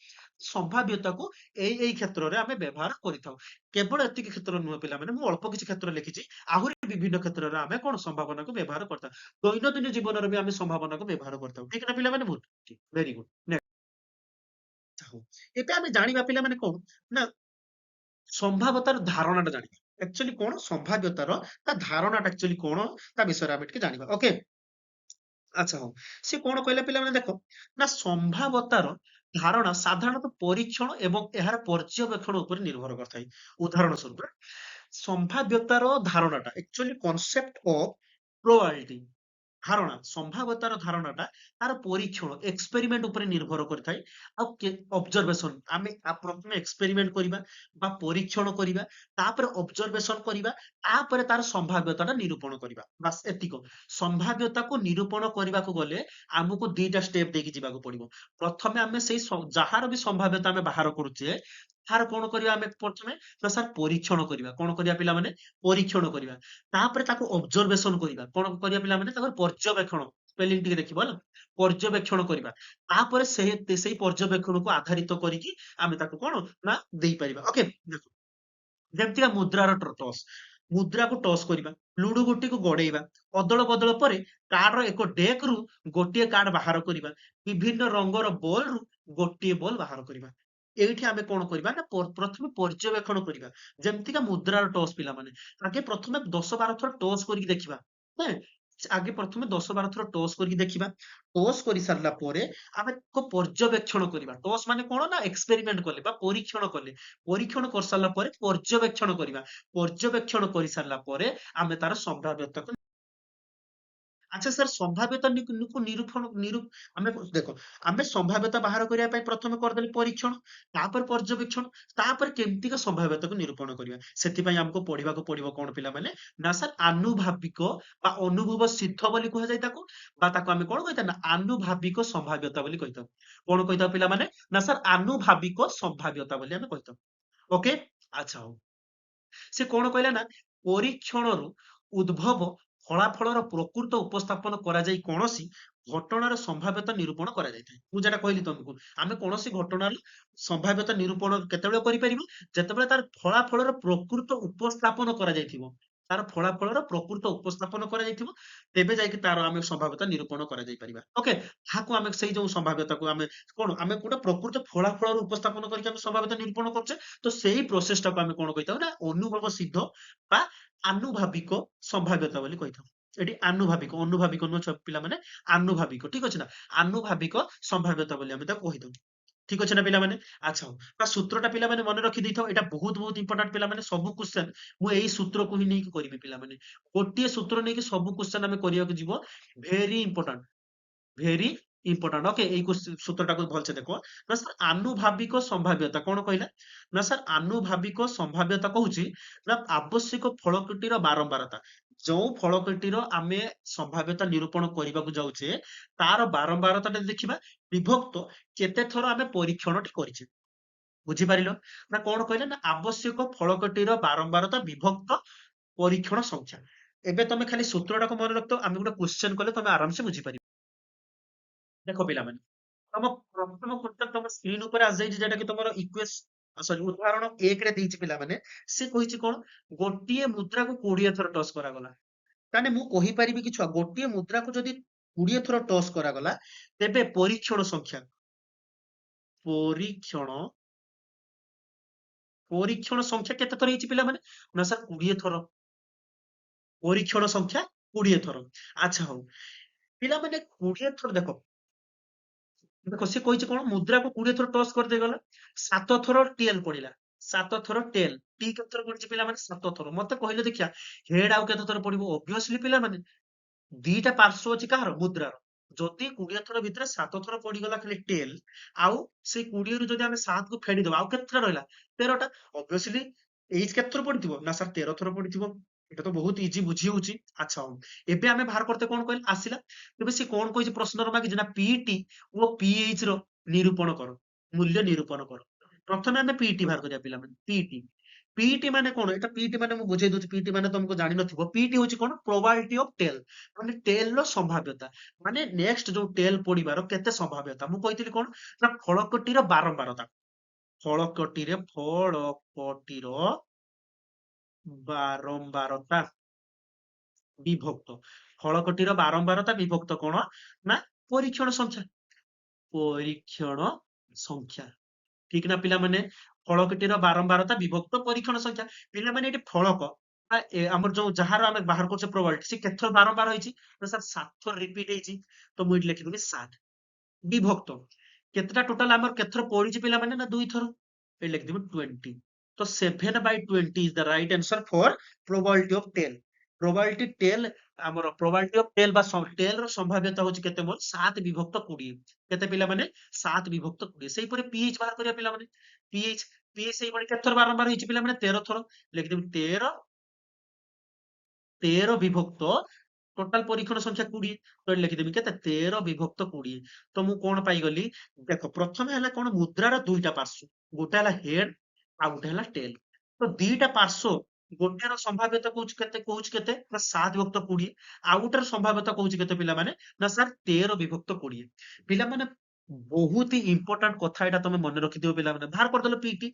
ସମ୍ଭାବ୍ୟତାକୁ ଏଇ କ୍ଷେତ୍ରରେ ଆମେ ବ୍ୟବହାର କରିଥାଉ। କେବଳ ଏତିକି କ୍ଷେତ୍ର ନୁହଁ ପିଲାମାନେ, ମୁଁ ଅଳ୍ପ କିଛି କ୍ଷେତ୍ର ଲେଖିଛି, ଆହୁରି ବିଭିନ୍ନ କ୍ଷେତ୍ରରେ ଆମେ କଣ ସମ୍ଭାବନାକୁ ବ୍ୟବହାର କରିଥାଉ। ଦୈନନ୍ଦିନ ଜୀବନରେ ବି ଆମେ ସମ୍ଭାବନାକୁ ବ୍ୟବହାର କରିଥାଉ। ଠିକ ନା ପିଲାମାନେ? ଭୁଲ? Very good. ହଉ, ଏବେ ଆମେ ଜାଣିବା ପିଲାମାନେ କଣ, ନା ସମ୍ଭାବ୍ୟତାର ଧାରଣାଟା ଜାଣିବା। ଆକ୍ଚୁଆଲି କଣ ସମ୍ଭାବ୍ୟତାର ତା ଧାରଣାଟା ଆକ୍ଚୁଆଲି କଣ, ତା ବିଷୟରେ ଆମେ ଟିକେ ଜାଣିବା। ଓକେ। ଆଚ୍ଛା, ହଉ। ସେ କଣ କହିଲେ ପିଲାମାନେ ଦେଖ, ନା ସମ୍ଭାବ୍ୟତାର ଧାରଣା ସାଧାରଣତଃ ପରୀକ୍ଷଣ ଏବଂ ଏହାର ପର୍ଯ୍ୟବେକ୍ଷଣ ଉପରେ ନିର୍ଭର କରିଥାଏ। ଉଦାହରଣ ସ୍ୱରୂପ, ସମ୍ଭାବ୍ୟତାର ଧାରଣାଟା ଆକ୍ଚୁଆଲି କନସେପ୍ଟ ଅଫ ପ୍ରୋବାବିଲିଟି, ଧାରଣା, ସମ୍ଭାବ୍ୟତାର ଧାରଣାଟା ତାର ପରୀକ୍ଷଣ ଏକ୍ସପେରିମେଣ୍ଟ ଉପରେ ନିର୍ଭର କରିଥାଏ। ଆଉ ଅବଜରଭେସନ, ଆମେ ପ୍ରଥମେ ଏକ୍ସପେରିମେଣ୍ଟ କରିବା ବା ପରୀକ୍ଷଣ କରିବା, ତାପରେ ଅବଜରଭେସନ କରିବା, ତାପରେ ତାର ସମ୍ଭାବ୍ୟତାଟା ନିରୂପଣ କରିବା। ବାସ୍ ଏତିକ। ସମ୍ଭାବ୍ୟତାକୁ ନିରୂପଣ କରିବାକୁ ଗଲେ ଆମକୁ ଦିଟା ଷ୍ଟେପ ଦେଇକି ଯିବାକୁ ପଡିବ। ପ୍ରଥମେ ଆମେ ସେଇ ଯାହାର ବି ସମ୍ଭାବ୍ୟତା ଆମେ ବାହାର କରୁଛେ, ତାହାର କଣ କରିବା, ଆମେ ପ୍ରଥମେ ନା ସାର୍ ପରୀକ୍ଷଣ କରିବା। କଣ କରିବା ପିଲାମାନେ? ପରୀକ୍ଷଣ କରିବା। ତାପରେ ତାକୁ ଅବଜରଭେସନ କରିବା। କଣ କରିବା ପିଲାମାନେ? ତାପରେ ପର୍ଯ୍ୟବେକ୍ଷଣ, ସ୍ପେଲିଂ ଟିକେ ଦେଖିବ ହେଲା। ପର୍ଯ୍ୟବେକ୍ଷଣ କରିବା। ତାପରେ ସେଇ ପର୍ଯ୍ୟବେକ୍ଷଣକୁ ଆଧାରିତ କରିକି ଆମେ ତାକୁ କଣ ନା ଦେଇପାରିବା। ଓକେ। ଦେଖ, ଯେମିତିକା ମୁଦ୍ରାର ଟସ୍, ମୁଦ୍ରାକୁ ଟସ୍ କରିବା, ଲୁଡୁ ଗୋଟିକୁ ଗଡେଇବା, ଅଦଳ ବଦଳ ପରେ କାର୍ଡର ଏକ ଡେକ୍ ରୁ ଗୋଟିଏ କାର୍ଡ ବାହାର କରିବା, ବିଭିନ୍ନ ରଙ୍ଗର ବଲ ରୁ ଗୋଟିଏ ବଲ ବାହାର କରିବା। ଏଇଠି ଆମେ କଣ କରିବା ନା ପ୍ରଥମେ ପର୍ଯ୍ୟବେକ୍ଷଣ କରିବା। ଯେମିତିକା ମୁଦ୍ରାର ଟସ୍ ପିଲାମାନେ, ଆଗେ ପ୍ରଥମେ 10-12 ଥର ଟସ୍ କରିକି ଦେଖିବା। ହେଁ, ଆଗେ ପ୍ରଥମେ 10-12 ଥର ଟସ୍ କରିକି ଦେଖିବା। ଟସ୍ କରି ସାରିଲା ପରେ ଆମେ ପର୍ଯ୍ୟବେକ୍ଷଣ କରିବା। ଟସ୍ ମାନେ କଣ ନା ଏକ୍ସପେରିମେଣ୍ଟ କଲେ ବା ପରୀକ୍ଷଣ କଲେ। ପରୀକ୍ଷଣ କରିସାରିଲା ପରେ ପର୍ଯ୍ୟବେକ୍ଷଣ କରିବା। ପର୍ଯ୍ୟବେକ୍ଷଣ କରିସାରିଲା ପରେ ଆମେ ତାର ସମ୍ଭାବ୍ୟତାକୁ, ଆଚ୍ଛା ସାର୍, ସମ୍ଭାବ୍ୟତା ନିରୂପଣ ଆମେ ଦେଖ, ଆମେ ସମ୍ଭାବ୍ୟତା ବାହାର କରିବା ପାଇଁ ପ୍ରଥମେ କରିଦେଲେ ପରୀକ୍ଷଣ, ତାପରେ ପର୍ଯ୍ୟବେକ୍ଷଣ, ତାପରେ କେମିତିକା ସମ୍ଭାବ୍ୟତାକୁ ନିରୂପଣ କରିବା। ସେଥିପାଇଁ ଆମକୁ ପଢିବାକୁ ପଡିବ କଣ ପିଲାମାନେ, ନା ସାର୍ ଆନୁଭାବିକ ବା ଅନୁଭବ ସିଦ୍ଧ ବୋଲି କୁହାଯାଏ ତାକୁ, ବା ତାକୁ ଆମେ କଣ କହିଥାଉ ନା ଆନୁଭାବିକ ସମ୍ଭାବ୍ୟତା ବୋଲି କହିଥାଉ। କଣ କହିଥାଉ ପିଲାମାନେ? ନା ସାର୍ ଆନୁଭାବିକ ସମ୍ଭାବ୍ୟତା ବୋଲି ଆମେ କହିଥାଉ। ଓକେ। ଆଚ୍ଛା, ହଉ। ସେ କଣ କହିଲା ନା ପରୀକ୍ଷଣରୁ ଉଦ୍ଭବ ଫଳାଫଳର ପ୍ରକୃତ ଉପସ୍ଥାପନ କରାଯାଇ କୌଣସି ଘଟଣାର ସମ୍ଭାବ୍ୟତା ନିରୂପଣ କରାଯାଇଥାଏ। ମୁଁ ଯେଟା କହିଲି ତମକୁ, ଆମେ କୌଣସି ଘଟଣାର ସମ୍ଭାବ୍ୟତା ନିରୂପଣ କେତେବେଳେ କରିପାରିବୁ? ଯେତେବେଳେ ତାର ଫଳାଫଳର ପ୍ରକୃତ ଉପସ୍ଥାପନ କରାଯାଇଥିବ। ତାର ଫଳାଫଳର ପ୍ରକୃତ ଉପସ୍ଥାପନ କରାଯାଇଥିବ, ତେବେ ଯାଇକି ତାର ଆମେ ସମ୍ଭାବ୍ୟତା ନିରୂପଣ କରାଯାଇ ପାରିବା। ଓକେ। ତାହାକୁ ଆମେ ସେଇ ଯୋଉ ସମ୍ଭାବ୍ୟତାକୁ ଆମେ କଣ, ଆମେ ଗୋଟେ ପ୍ରକୃତ ଫଳାଫଳର ଉପସ୍ଥାପନ କରିକି ଆମେ ସମ୍ଭାବ୍ୟତା ନିରୂପଣ କରୁଛେ, ତ ସେଇ ପ୍ରୋସେସ ଟାକୁ ଆମେ କଣ କହିଥାଉ ନା ଅନୁଭବ ସିଦ୍ଧ ବା ଆନୁଭାବିକ ସମ୍ଭାବ୍ୟତା ବୋଲି କହିଥାଉ। ଏଠି ଆନୁଭାବିକ, ଅନୁଭାବିକ ନୁହଁ ପିଲାମାନେ, ଆନୁଭାବିକ। ଠିକ ଅଛି ନା? ଆନୁଭାବିକ ସମ୍ଭାବ୍ୟତା ବୋଲି ଆମେ ତାକୁ କହିଥାଉ। ଠିକ ଅଛି ନା ପିଲାମାନେ? ଆଚ୍ଛା, ହଉ। ତା ସୂତ୍ରଟା ପିଲାମାନେ ମନେ ରଖି ଦେଇଥାଉ। ଏଇଟା ବହୁତ ବହୁତ ଇମ୍ପୋର୍ଟାଣ୍ଟ ପିଲାମାନେ। ସବୁ କ୍ୱେଶ୍ଚନ ମୁଁ ଏଇ ସୂତ୍ରକୁ ହିଁ ନେଇକି କରିବି ପିଲାମାନେ। ଗୋଟିଏ ସୂତ୍ର ନେଇକି ସବୁ କ୍ୱେଶ୍ଚନ ଆମେ କରିବାକୁ ଯିବ। Very important, very important okay ଏଇ ସୂତ୍ରଟାକୁ ଭଲସେ ଦେଖ ନା ସାର୍ ଆନୁଭାବିକ ସମ୍ଭାବ୍ୟତା କଣ କହିଲା ନା ସାର୍ ଆନୁଭାବିକ ସମ୍ଭାବ୍ୟତା କହୁଛି ନା ଆବଶ୍ୟକ ଫଳକଟିର ବାରମ୍ବାରତା ଯୋଉ ଫଳକଟିର ଆମେ ସମ୍ଭାବ୍ୟତା ନିରୂପଣ କରିବାକୁ ଯାଉଛେ ତାର ବାରମ୍ବାରତାଟା ଦେଖିବା ବିଭକ୍ତ କେତେ ଥର ଆମେ ପରୀକ୍ଷଣଟି କରିଛେ ବୁଝିପାରିଲ ନା କଣ କହିଲେ ନା ଆବଶ୍ୟକ ଫଳକଟିର ବାରମ୍ବାରତା ବିଭକ୍ତ ପରୀକ୍ଷଣ ସଂଖ୍ୟା ଏବେ ତମେ ଖାଲି ସୂତ୍ରଟାକୁ ମନେ ରଖତ ଆମେ ଗୋଟେ କ୍ୱେଶ୍ଚନ କଲେ ତମେ ଆରାମସେ ବୁଝିପାରିବ ଦେଖ ପିଲାମାନେ ତମ ପ୍ରଥମ କ୍ୱେଶ୍ଚନ ତମ ସ୍କ୍ରିନ ଉପରେ ଆସିଯାଇଛି ଯୋଉଟା କି ତମର ସରି ଉଦାହରଣ 1 ରେ ଦେଇଛି ପିଲାମାନେ ସେ କହିଛି କଣ ଗୋଟିଏ ମୁଦ୍ରାକୁ 20 ଥର ଟସ୍ କରାଗଲା ତାହେଲେ ମୁଁ କହିପାରିବି କି ଛୁଆ ଗୋଟିଏ ମୁଦ୍ରାକୁ ଯଦି 20 ଥର ଟସ୍ କରାଗଲା ତେବେ ପରୀକ୍ଷଣ ପରୀକ୍ଷଣ ସଂଖ୍ୟା କେତେ ଥର ହେଇଛି ପିଲାମାନେ ନା ସାର୍ 20 ଥର ପରୀକ୍ଷଣ ସଂଖ୍ୟା 20 ଥର ଆଚ୍ଛା ହଉ ପିଲାମାନେ 20 ଥର ଦେଖ ସେ କହିଛି କଣ ମୁଦ୍ରାକୁ 20 ଥର ଟସ୍ କରିଦେଇଗଲା 7 ଥର ଟେଲ ପଡିଲା 7 ଥର ଟେଲ ଟି କେତେ ଥର ପଡିଛି ପିଲାମାନେ 7 ଥର ମତେ କହିଲେ ଦେଖିଆ ହେଡ ଆଉ କେତେ ଥର ପଡିବ ଅବଭିୟସଲି ପିଲାମାନେ ଦିଟା ପାର୍ଶ୍ୱ ଅଛି କାହାର ମୁଦ୍ରାର ଯଦି 20 ଥର ଭିତରେ 7 ଥର ପଡିଗଲା ଖାଲି ଟେଲ ଆଉ ସେଇ 20 ରୁ ଯଦି ଆମେ 7 କୁ ଫେଡିଦବା ଆଉ କେତେଟା ରହିଲା 13ଟା ଅବଭିୟସଲି ଏଇଚ କେତେ ଥର ପଡିଥିବ ନା ସାର୍ 13 ଥର ପଡିଥିବ ଏଟା ତ ବହୁତ ଇଜି ବୁଝି ହଉଛି ଆଚ୍ଛା ହଉ ଏବେ ଆମେ ବାହାର କରତେ କଣ କହିଲେ ଆସିଲା ତେବେ ସେ କଣ କହିଛି ପ୍ରଶ୍ନର ମାଗିଛି ନା ପିଇଟି ଓ ପିଏଇଚ ର ନିରୂପଣ କର ମୂଲ୍ୟ ନିରୂପଣ କର ପ୍ରଥମେ ଆମେ ପିଇଟି ବାହାର କରିବା ପିଲାମାନେ ପିଇଟି ପିଇଟି ମାନେ କଣ ଏଟା ପିଇଟି ମାନେ ମୁଁ ବୁଝେଇ ଦଉଛି ପିଇଟି ମାନେ ତମକୁ ଜାଣିନଥିବ ପିଇଟି ହଉଛି କଣ ପ୍ରୋବାବିଲିଟି ଅଫ ଟେଲ ମାନେ ଟେଲ ର ସମ୍ଭାବ୍ୟତା ମାନେ ନେକ୍ସଟ ଯୋଉ ଟେଲ ପଡିବାର କେତେ ସମ୍ଭାବ୍ୟତା ମୁଁ କହିଥିଲି କଣ ନା ଫଳକଟିର ବାରମ୍ବାରତା ଫଳକଟିର ବାରମ୍ବାରତା ବିଭକ୍ତ ଫଳକଟିର ବାରମ୍ବାରତା ବିଭକ୍ତ କଣ ନା ପରୀକ୍ଷଣ ସଂଖ୍ୟା ପରୀକ୍ଷଣ ସଂଖ୍ୟା ଠିକ ନା ପିଲାମାନେ ଫଳକଟିର ବାରମ୍ବାରତା ବିଭକ୍ତ ପରୀକ୍ଷଣ ସଂଖ୍ୟା ପିଲାମାନେ ଏଠି ଫଳକ ଆମର ଯୋଉ ଯାହାର ଆମେ ବାହାର କରୁଛେ ପ୍ରୋବାବିଲିଟି ସେ କେତେ ଥର ବାରମ୍ବାର ହେଇଛି ନା ସାର୍ 7 ଥର ରିପିଟ ହେଇଛି ତ ମୁଁ ଏଠି ଲେଖିଦେବି 7 ବିଭକ୍ତ କେତେଟା ଟୋଟାଲ ଆମର କେତେଥର ପଡିଛି ପିଲାମାନେ ନା 2 ଥର ଏଠି ଲେଖିଦେବି 20 ତ 7/20 is the right answer for probability of tail probability tail ଆମର probability of tail ବା tail ର ସମ୍ଭାବ୍ୟତା ହଉଛି କେତେ ମୋର 7 ବିଭକ୍ତ 20 କେତେ ପିଲାମାନେ 7 ବିଭକ୍ତ 20 ସେଇପରି pH ବାହାର କରିବା ପିଲାମାନେ pH ସେଇଭଳି କେତେ ଥର ବାରମ୍ବାର ହେଇଛି ପିଲାମାନେ 13 ଥର ଲେଖିଦେବି 13 ବିଭକ୍ତ ଟୋଟାଲ ପରୀକ୍ଷଣ ସଂଖ୍ୟା 20 ତ ଏଠି ଲେଖିଦେବି କେତେ 13 ବିଭକ୍ତ 20 ତ ମୁଁ କଣ ପାଇଗଲି ଦେଖ ପ୍ରଥମେ ହେଲା କଣ ମୁଦ୍ରାର ଦୁଇଟା ପାର୍ଶ୍ୱ ଗୋଟେ ହେଲା ହେଡ ଆଉ ଗୋଟେ ହେଲା ଟେଲ ତ ଦିଟା ପାର୍ଶ୍ୱ ଗୋଟେର ସମ୍ଭାବ୍ୟତା କହୁଛି କେତେ ନା 7 ବିଭକ୍ତ 20 ଆଉ ଗୋଟେର ସମ୍ଭାବ୍ୟତା କହୁଛି କେତେ ପିଲାମାନେ ନା ସାର୍ 13 ବିଭକ୍ତ 20 ପିଲାମାନେ ବହୁତ ହି ଇମ୍ପୋର୍ଟାଣ୍ଟ କଥା ଏଇଟା ତମେ ମନେ ରଖିଥିବ ପିଲାମାନେ ବାହାର କରିଦେଲ ପିଇଟି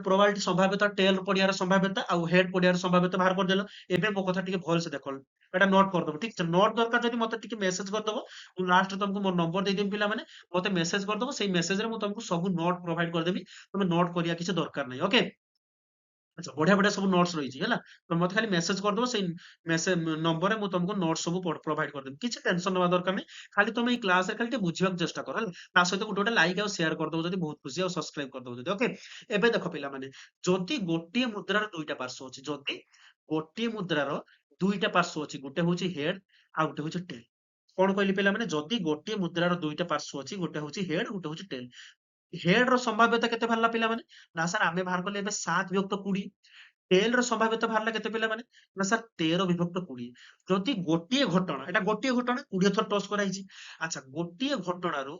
ପ୍ରୋବାବିଲିଟି ସମ୍ଭାବ୍ୟତା ଟେଲ ପଡିବାର ସମ୍ଭାବ୍ୟତା ଆଉ ହେଡ ପଡିବାର ସମ୍ଭାବ୍ୟତା ବାହାର କରିଦେଲ ଏବେ ମୋ କଥା ଟିକେ ଭଲସେ ଦେଖ ଏଟା ନୋଟ କରିଦବ ଠିକ ଅଛି ନୋଟ ଦରକାର ଯଦି ମତେ ଟିକେ ମେସେଜ କରିଦବ ମୁଁ ଲାଷ୍ଟରେ ତମକୁ ମୋ ନମ୍ବର ଦେଇଦେବି ପିଲାମାନେ ମତେ ମେସେଜ କରିଦବ ସେଇ ମେସେଜରେ ମୁଁ ତମକୁ ସବୁ ନୋଟ ପ୍ରୋଭାଇଡ କରିଦେବି ତମେ ନୋଟ କରିବା କିଛି ଦରକାର ନାହିଁ ଓକେ ଆଚ୍ଛା ବଢିଆ ବଢିଆ ସବୁ ନୋଟ୍ସ ରହିଛି ହେଲା ତ ମତେ ଖାଲି ମେସେଜ କରିଦବ ସେଇ ମେସେଜ ନମ୍ବରରେ ମୁଁ ତମକୁ ନୋଟ ସବୁ ପ୍ରୋଭାଇଡ କରିଦେବି କିଛି ଟେନସନ ନେବା ଦରକାର ନାହିଁ ଖାଲି ତମେ ଏଇ କ୍ଲାସରେ ଖାଲି ଟିକେ ବୁଝିବାକୁ ଚେଷ୍ଟା କର ହେଲା ତା ସହିତ ଗୋଟେ ଗୋଟେ ଲାଇକ୍ ଆଉ ସେୟାର କରିଦବ ଯଦି ବହୁତ ଖୁସି ଆଉ ସବସ୍କ୍ରାଇବ କରିଦବ ଯଦି ଓକେ ଏବେ ଦେଖ ପିଲାମାନେ ଯଦି ଗୋଟିଏ ମୁଦ୍ରାର ଦୁଇଟା ପାର୍ଶ୍ୱ ଅଛି ଯଦି ଗୋଟିଏ ମୁଦ୍ରାର ଦୁଇଟା ପାର୍ଶ୍ୱ ଅଛି ଗୋଟେ ହଉଛି ହେଡ ଆଉ ଗୋଟେ ହଉଛି ଟେଲ କଣ କହିଲି ପିଲାମାନେ ଯଦି ଗୋଟିଏ ମୁଦ୍ରାର ଦୁଇଟା ପାର୍ଶ୍ୱ ଅଛି ଗୋଟେ ହଉଛି ହେଡ ଗୋଟେ ହଉଛି ଟେଲ ହେଡ ର ସମ୍ଭାବ୍ୟତା କେତେ ବାହାରିଲା ପିଲାମାନେ ନା ସାର୍ ଆମେ ବାହାର କଲେ ଏବେ 7 ବିଭକ୍ତ 20 ଟେଲ ର ସମ୍ଭାବ୍ୟତା ବାହାରିଲା କେତେ ପିଲାମାନେ ନା ସାର୍ 13 ବିଭକ୍ତ 20 ଯଦି ଗୋଟିଏ ଘଟଣା ଏଟା ଗୋଟିଏ ଘଟଣା 20 ଥର ଟସ୍ କରାହେଇଛି ଆଚ୍ଛା ଗୋଟିଏ ଘଟଣାରୁ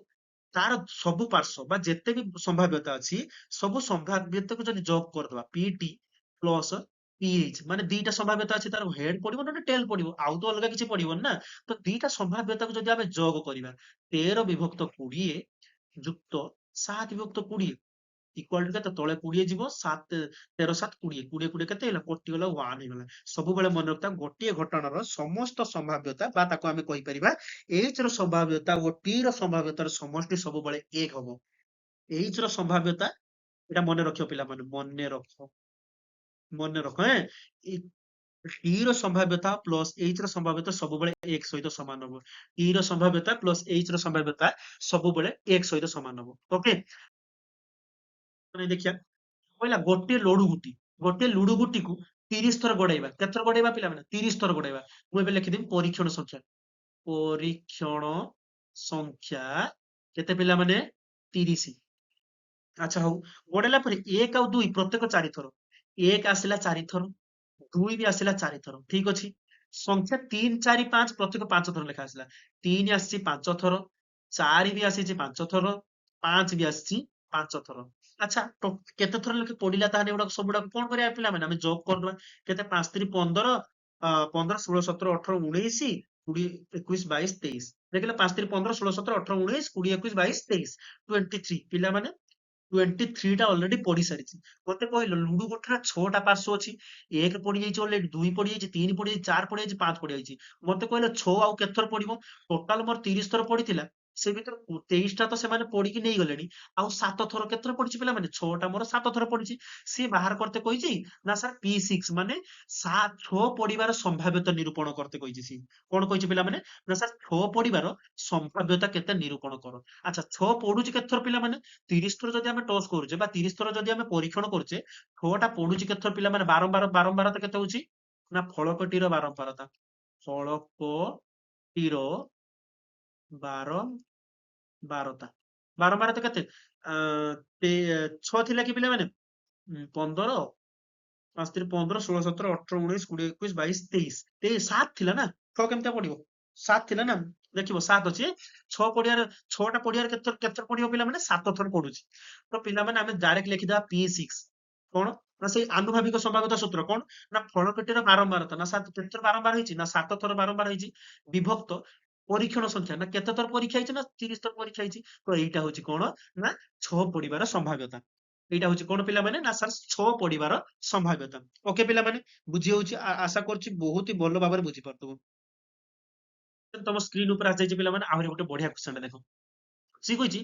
ତାର ସବୁ ପାର୍ଶ୍ୱ ବା ଯେତେ ବି ସମ୍ଭାବ୍ୟତା ଅଛି ସବୁ ସମ୍ଭାବ୍ୟତାକୁ ଯଦି ଯୋଗ କରିଦବା ପିଟି ପ୍ଲସ ପିଏଚ ମାନେ ଦିଟା ସମ୍ଭାବ୍ୟତା ଅଛି ତାର ହେଡ ପଡିବ ନା ଟେଲ ପଡିବ ଆଉ ତ ଅଲଗା କିଛି ପଡିବନି ନା ତ ଦିଟା ସମ୍ଭାବ୍ୟତାକୁ ଯଦି ଆମେ ଯୋଗ କରିବା 13 ବିଭକ୍ତ 20 ଯୁକ୍ତ 7 ବିଭକ୍ତ 20 ଇକ୍ୱାଲ ଟୁ କେତେ ତଳେ 20 ଯିବ 7 13 7 20 20 20 କେତେ ହେଲା କଟିଗଲା 1 ହେଇଗଲା ସବୁବେଳେ ମନେ ରଖିଥା ଗୋଟିଏ ଘଟଣାର ସମସ୍ତ ସମ୍ଭାବ୍ୟତା ବା ତାକୁ ଆମେ କହିପାରିବା H ର ସମ୍ଭାବ୍ୟତା ଓ T ର ସମ୍ଭାବ୍ୟତାର ସମଷ୍ଟି ସବୁବେଳେ 1 ହବ H ର ସମ୍ଭାବ୍ୟତା ଏଟା ମନେ ରଖିବ ପିଲାମାନେ ମନେ ରଖ T ର ସମ୍ଭାବ୍ୟତା ପ୍ଲସ H ର ସମ୍ଭାବ୍ୟତା ସବୁବେଳେ 1 ସହିତ ସମାନ ହବ T ର ସମ୍ଭାବ୍ୟତା ପ୍ଲସ H ର ସମ୍ଭାବ୍ୟତା ସବୁବେଳେ 1 ସହିତ ସମାନ ହବ ଓକେ ଦେଖିବା କହିଲା ଗୋଟିଏ ଲୁଡୁ ଗୁଟିକୁ 30 ଥର ଗଡେଇବା କେତେ ଥର ଗଡେଇବା ପିଲାମାନେ 30 ଥର ଗଡେଇବା ମୁଁ ଏବେ ଲେଖିଦେବି ପରୀକ୍ଷଣ ସଂଖ୍ୟା ପରୀକ୍ଷଣ ସଂଖ୍ୟା କେତେ ପିଲାମାନେ 30। ଆଚ୍ଛା ହଉ, ବଢେଇଲା ପରେ 1 ଆଉ 2 ପ୍ରତ୍ୟେକ 4 ଥର। 1 ଆସିଲା 4 ଥର, 2 ବି ଆସିଲା 4 ଥର। ଠିକ ଅଛି। ସଂଖ୍ୟା 3, 4, 5 ପ୍ରତ୍ୟେକ 5 ଥର ଲେଖା ଆସିଲା। 3 ଆସିଛି 5 ଥର, 4 ବି ଆସିଛି 5 ଥର, 5 ବି ଆସିଛି 5 ଥର। ଆଚ୍ଛା, କେତେ ଥର ଲେଖେ ପଡିଲା ତାହେଲେ ଏଗୁଡାକ ସବୁଗୁଡାକ କଣ କରିବା ପିଲାମାନେ? ଆମେ ଯୋଗ କରିଦବା। କେତେ 5 3 15, 15 16 17 18 19 20 21 22 23। ଦେଖିଲେ 5 3 15 16 17 18 19 20 21 22 23 23 ପିଲାମାନେ 23 ଟା ଅଲରେଡି ପଢି ସାରିଛି। ମତେ କହିଲ ଲୁଡୁ ଗୋଟିର 6ଟା ପାର୍ଶ୍ୱ ଅଛି। 1 ପଡିଯାଇଛି ଅଲରେଡି, 2 ପଡିଯାଇଛି, 3 ପଡିଯାଇଛି, 4 ପଡିଯାଇଛି, 5 ପଡିଯାଇଛି। ମତେ କହିଲ 6 ଆଉ କେତେ ଥର ପଡିବ? ଟୋଟାଲ ମୋର 30 ଥର ପଡିଥିଲା। ସେ ଭିତରୁ 23 ଟା ତ ସେମାନେ ପଢିକି ନେଇଗଲେଣି। ଆଉ 7 ଥର କେତେ ଥର ପଡିଛି ପିଲାମାନେ? 6ଟା ମୋର 7 ଥର ପଡିଛି। ସିଏ ବାହାର କରତେ କହିଛି ନା ସାର୍ P6 ମାନେ 6 ପଡିବାର ସମ୍ଭାବ୍ୟତା ନିରୂପଣ କରତେ କହିଛି ସିଏ। କଣ କହିଛି ପିଲାମାନେ? ନା ସାର୍ 6 ପଡିବାର ସମ୍ଭାବ୍ୟତା କେତେ ନିରୂପଣ କର। ଆଚ୍ଛା, 6 ପଡୁଛି କେତେ ଥର ପିଲାମାନେ? 30 ଥର ଯଦି ଆମେ ଟସ୍ କରୁଛେ ବା 30 ଥର ଯଦି ଆମେ ପରୀକ୍ଷଣ କରୁଛେ, 6ଟା ପଡୁଛି କେତେ ଥର ପିଲାମାନେ? ବାରମ୍ବାର, ବାରମ୍ବାରତା କେତେ ହଉଛି? ନା ଫଳକଟିର ବାରମ୍ବାରତା। ଫଳକଟିର ବାରମ୍ବାରତା। ବାରମ୍ବାରତା କେତେ? ଆ, 6 ଥିଲା କି ପିଲାମାନେ? 15, 5 3 15 16 17 18 19 20 21 22 23 7 ଥିଲା ନା? 6 କେମିତି ପଡିବ? 7 ଥିଲା ନା? ଦେଖିବ 7 ଅଛି। 6 ପଡିଆରେ, 6ଟା ପଡିଆରେ କେତେ ଥର ପଡିବ ପିଲାମାନେ? 7 ଥର ପଡୁଛି। ତ ପିଲାମାନେ ଆମେ ଡାଇରେକ୍ଟ ଲେଖିଦବା P6 କଣ? ନା ସେଇ ଆନୁଭାବିକ ସମ୍ଭାବ୍ୟତା ସୂତ୍ର କଣ? ନା ଫଳକଟିର ବାରମ୍ବାରତା। ନା 7 କେତେ ଥର ବାରମ୍ବାର ହେଇଛି? ନା 7 ଥର ବାରମ୍ବାର ହେଇଛି। ବିଭକ୍ତ ପରୀକ୍ଷଣ ସଂଖ୍ୟା, ନା କେତେ ଥର ପରୀକ୍ଷା ହେଇଛି? ନା 30 ଥର ପରୀକ୍ଷା ହେଇଛି। ତ ଏଇଟା ହଉଛି କଣ? ନା 6 ପଡିବାର ସମ୍ଭାବ୍ୟତା। ଏଇଟା ହଉଛି କଣ ପିଲାମାନେ? ନା ସାର୍ 6 ପଡିବାର ସମ୍ଭାବ୍ୟତା। ଓକେ ପିଲାମାନେ, ବୁଝି ହଉଛି? ଆଶା କରୁଛି ବହୁତ ହି ଭଲ ଭାବରେ ବୁଝିପାରୁଥିବ। ତମ ସ୍କ୍ରିନ ଉପରେ ଆସିଯାଇଛି ପିଲାମାନେ, ଆହୁରି ଗୋଟେ ବଢିଆ କ୍ୱେଶ୍ଚନ ଦେଖ। ସେ କହିଛି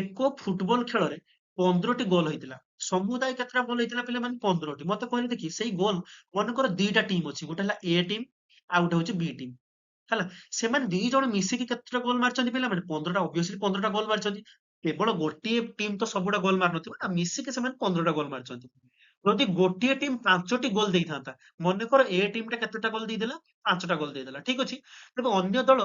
ଏକ ଫୁଟବଲ ଖେଳରେ 15ଟି ଗୋଲ ହେଇଥିଲା। ସମୁଦାୟ କେତେଟା ଗୋଲ ହେଇଥିଲା ପିଲାମାନେ? 15ଟି। ମତେ କହିଲେ ଦେଖି ସେଇ ଗୋଲ, ମନେକର ଦିଟା ଟିମ୍ ଅଛି, ଗୋଟେ ହେଲା ଏ ଟିମ୍ ଆଉ ଗୋଟେ ହଉଛି ବି ଟିମ୍। ହେଲା, ସେମାନେ ଦି ଜଣ ମିଶିକି କେତେଟା ଗୋଲ ମାରିଛନ୍ତି ପିଲାମାନେ? 15ଟା। ଅବଭିୟସଲି 15ଟା ଗୋଲ ମାରିଛନ୍ତି। କେବଳ ଗୋଟିଏ ଟିମ୍ ତ ସବୁଟା ଗୋଲ ମାରିନଥିବ ନା, ମିଶିକି ସେମାନେ 15ଟା ଗୋଲ ମାରିଛନ୍ତି। ଯଦି ଗୋଟିଏ ଟିମ୍ 5ଟି ଗୋଲ ଦେଇଥାନ୍ତା, ମନେକର ଏ ଟିମ୍ ଟା କେତେଟା ଗୋଲ ଦେଇଦେଲା? 5ଟା ଗୋଲ ଦେଇଦେଲା। ଠିକ ଅଛି। ତେବେ ଅନ୍ୟ ଦଳ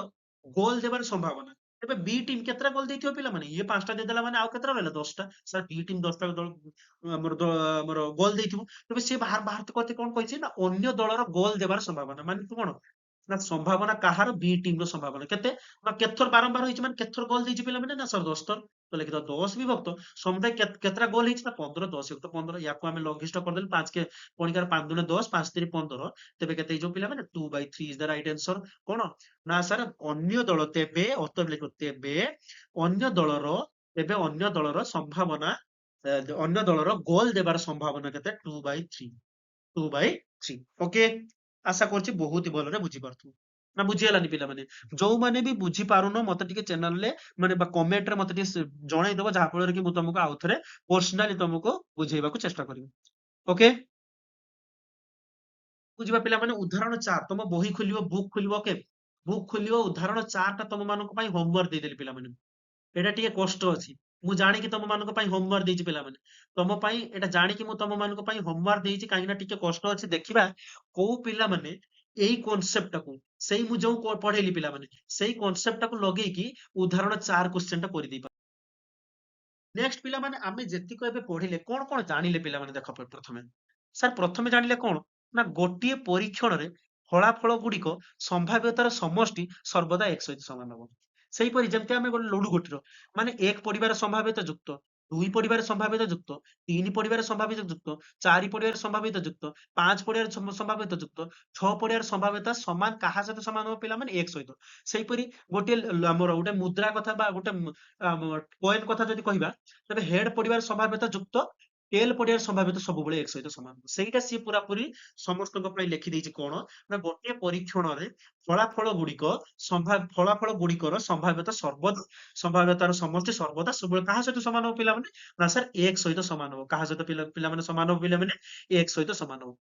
ଗୋଲ ଦେବାର ସମ୍ଭାବନା, ତେବେ ବି ଟିମ୍ କେତେଟା ଗୋଲ ଦେଇଥିବ ପିଲାମାନେ? ଇଏ 5ଟା ଦେଇଦେଲା ମାନେ ଆଉ କେତେଟା ରହିଲା? 10ଟା। ସାର୍ ବି ଟିମ୍ 10ଟା ଆମର ଗୋଲ ଦେଇଥିବ। ତେବେ ସିଏ ବାହାର ବାହାର କଥା କଣ କହିଛି? ନା ଅନ୍ୟ ଦଳର ଗୋଲ ଦେବାର ସମ୍ଭାବନା। ମାନେ କଣ? ନା ସମ୍ଭାବନା କାହାର? ବି ଟିମ୍ ର ସମ୍ଭାବନା କେତେ? ନା କେତେଥର ବାରମ୍ବାର ହେଇଛି, ମାନେ କେତେଥର ଗୋଲ ଦେଇଛି ପିଲାମାନେ? ନା ସାର୍ 10 ଥର। ତ ଲେଖିଦବା 10 ବିଭକ୍ତ ସମୁଦାୟ କେତେଟା ଗୋଲ ହେଇଛି? ନା 15, 10 ବିଭକ୍ତ 15। ୟାକୁ ଆମେ ଲଘିଷ୍ଠ କରିଦେଲେ 5 କେ ପଣିକାର 5 ଦୁନେ 10, 5 3 15। ତେବେ କେତେ ହେଇଯିବ ପିଲାମାନେ? 2/3 ଇଜ ଦ ରାଇଟ୍ ଆନ୍ସର। କଣ? ନା ସାର୍ ଅନ୍ୟ ଦଳ, ତେବେ ଅତଏବ ଲେଖ, ଅନ୍ୟ ଦଳର ତେବେ ଅନ୍ୟ ଦଳର ସମ୍ଭାବନା, ଅନ୍ୟ ଦଳର ଗୋଲ ଦେବାର ସମ୍ଭାବନା କେତେ? 2/3। 2/3। ଓକେ, ଆଶା କରୁଛି ବହୁତ ହି ଭଲରେ ବୁଝିପାରୁଥିବ। ନା ବୁଝିହେଲାନି ପିଲାମାନେ? ଯୋଉମାନେ ବି ବୁଝି ପାରୁନ, ମତେ ଟିକେ ଚ୍ୟାନେଲରେ ମାନେ ବା କମେଣ୍ଟରେ ମତେ ଟିକେ ଜଣେଇଦବ, ଯାହା ଫଳରେ କି ମୁଁ ତମକୁ ଆଉଥରେ ପର୍ସନାଲି ତମକୁ ବୁଝେଇବାକୁ ଚେଷ୍ଟା କରିବି। ଓକେ, ବୁଝିବା ପିଲାମାନେ? ଉଦାହରଣ 4 ତମ ବହି ଖୋଲିବ, ବୁକ୍ ଖୋଲିବ। ଓକେ, ବୁକ୍ ଖୋଲିବ, ଉଦାହରଣ 4 ଟା ତମ ମାନଙ୍କ ପାଇଁ ହୋମୱାର୍କ ଦେଇଦେଲି ପିଲାମାନେ। ଏଇଟା ଟିକେ କଷ୍ଟ ଅଛି। ମୁଁ ଜାଣିକି ତମ ମାନଙ୍କ ପାଇଁ ହୋମୱାର୍କ ଦେଇଛି ପିଲାମାନେ। ତମ ପାଇଁ ଏଇଟା ଜାଣିକି ମୁଁ ତମ ମାନଙ୍କ ପାଇଁ ହୋମୱାର୍କ ଦେଇଛି, କାହିଁକି ନା ଟିକେ କଷ୍ଟ ଅଛି। ଦେଖିବା କୋଉ ପିଲାମାନେ ଏଇ କନସେପ୍ଟ ଟାକୁ, ସେଇ ମୁଁ ଯୋଉ ପଢେଇଲି ପିଲାମାନେ, ସେଇ କନସେପ୍ଟ ଟାକୁ ଲଗେଇକି ଉଦାହରଣ 4 କ୍ୱେଶ୍ଚନ ଟା କରିଦେଇ ପାରିବେ। ନେକ୍ସଟ ପିଲାମାନେ, ଆମେ ଯେତିକ ଏବେ ପଢିଲେ କଣ କଣ ଜାଣିଲେ ପିଲାମାନେ? ଦେଖ ପ୍ରଥମେ ସାର୍, ପ୍ରଥମେ ଜାଣିଲେ କଣ? ନା ଗୋଟିଏ ପରୀକ୍ଷଣରେ ଫଳାଫଳ ଗୁଡିକ ସମ୍ଭାବ୍ୟତାର ସମଷ୍ଟି ସର୍ବଦା 1 ସହିତ ସମାନ ହବ। ସେଇପରି ଯେମିତି ଆମେ ଗୋଟେ ଲୁଡୁ ଗୋଟିର ମାନେ 1 ପଡିବାର ସମ୍ଭାବ୍ୟତା ଯୁକ୍ତ, 2 ପଡିବାର ସମ୍ଭାବ୍ୟତା ଯୁକ୍ତ, 3 ପଡିବାର ସମ୍ଭାବ୍ୟତା ଯୁକ୍ତ, 4 ପଡିବାର ସମ୍ଭାବ୍ୟତା ଯୁକ୍ତ, 5 ପଡିବାର ସମ୍ଭାବ୍ୟତା ଯୁକ୍ତ, 6 ପଡିବାର ସମ୍ଭାବ୍ୟତା ସମାନ କାହା ସହିତ ସମାନ ହବ ପିଲାମାନେ? 1 ସହିତ। ସେଇପରି ଗୋଟିଏ ଆମର ଗୋଟେ ମୁଦ୍ରା କଥା ବା ଗୋଟେ କଏନ କଥା ଯଦି କହିବା, ତେବେ ହେଡ ପଡିବାର ସମ୍ଭାବ୍ୟତା ଯୁକ୍ତ, ଟେଲ ପଡିବାର ସମ୍ଭାବ୍ୟତା ସବୁବେଳେ 1 ସହିତ ସମାନ। ସେଇଟା ସିଏ ପୁରାପୁରି ସମସ୍ତଙ୍କ ପାଇଁ ଲେଖିଦେଇଛି। କଣ? ନା ଗୋଟିଏ ପରୀକ୍ଷଣରେ ଫଳାଫଳ ଗୁଡିକର ସମ୍ଭାବ୍ୟତାର ସମଷ୍ଟି ସର୍ବଦା ସବୁବେଳେ କାହା ସହିତ ସମାନ ହବ ପିଲାମାନେ? ନା ସାର୍ 1 ସହିତ ସମାନ ହବ। କାହା ସହିତ ପିଲାମାନେ ସମାନ ହବ ପିଲାମାନେ? 1 ସହିତ ସମାନ ହବ।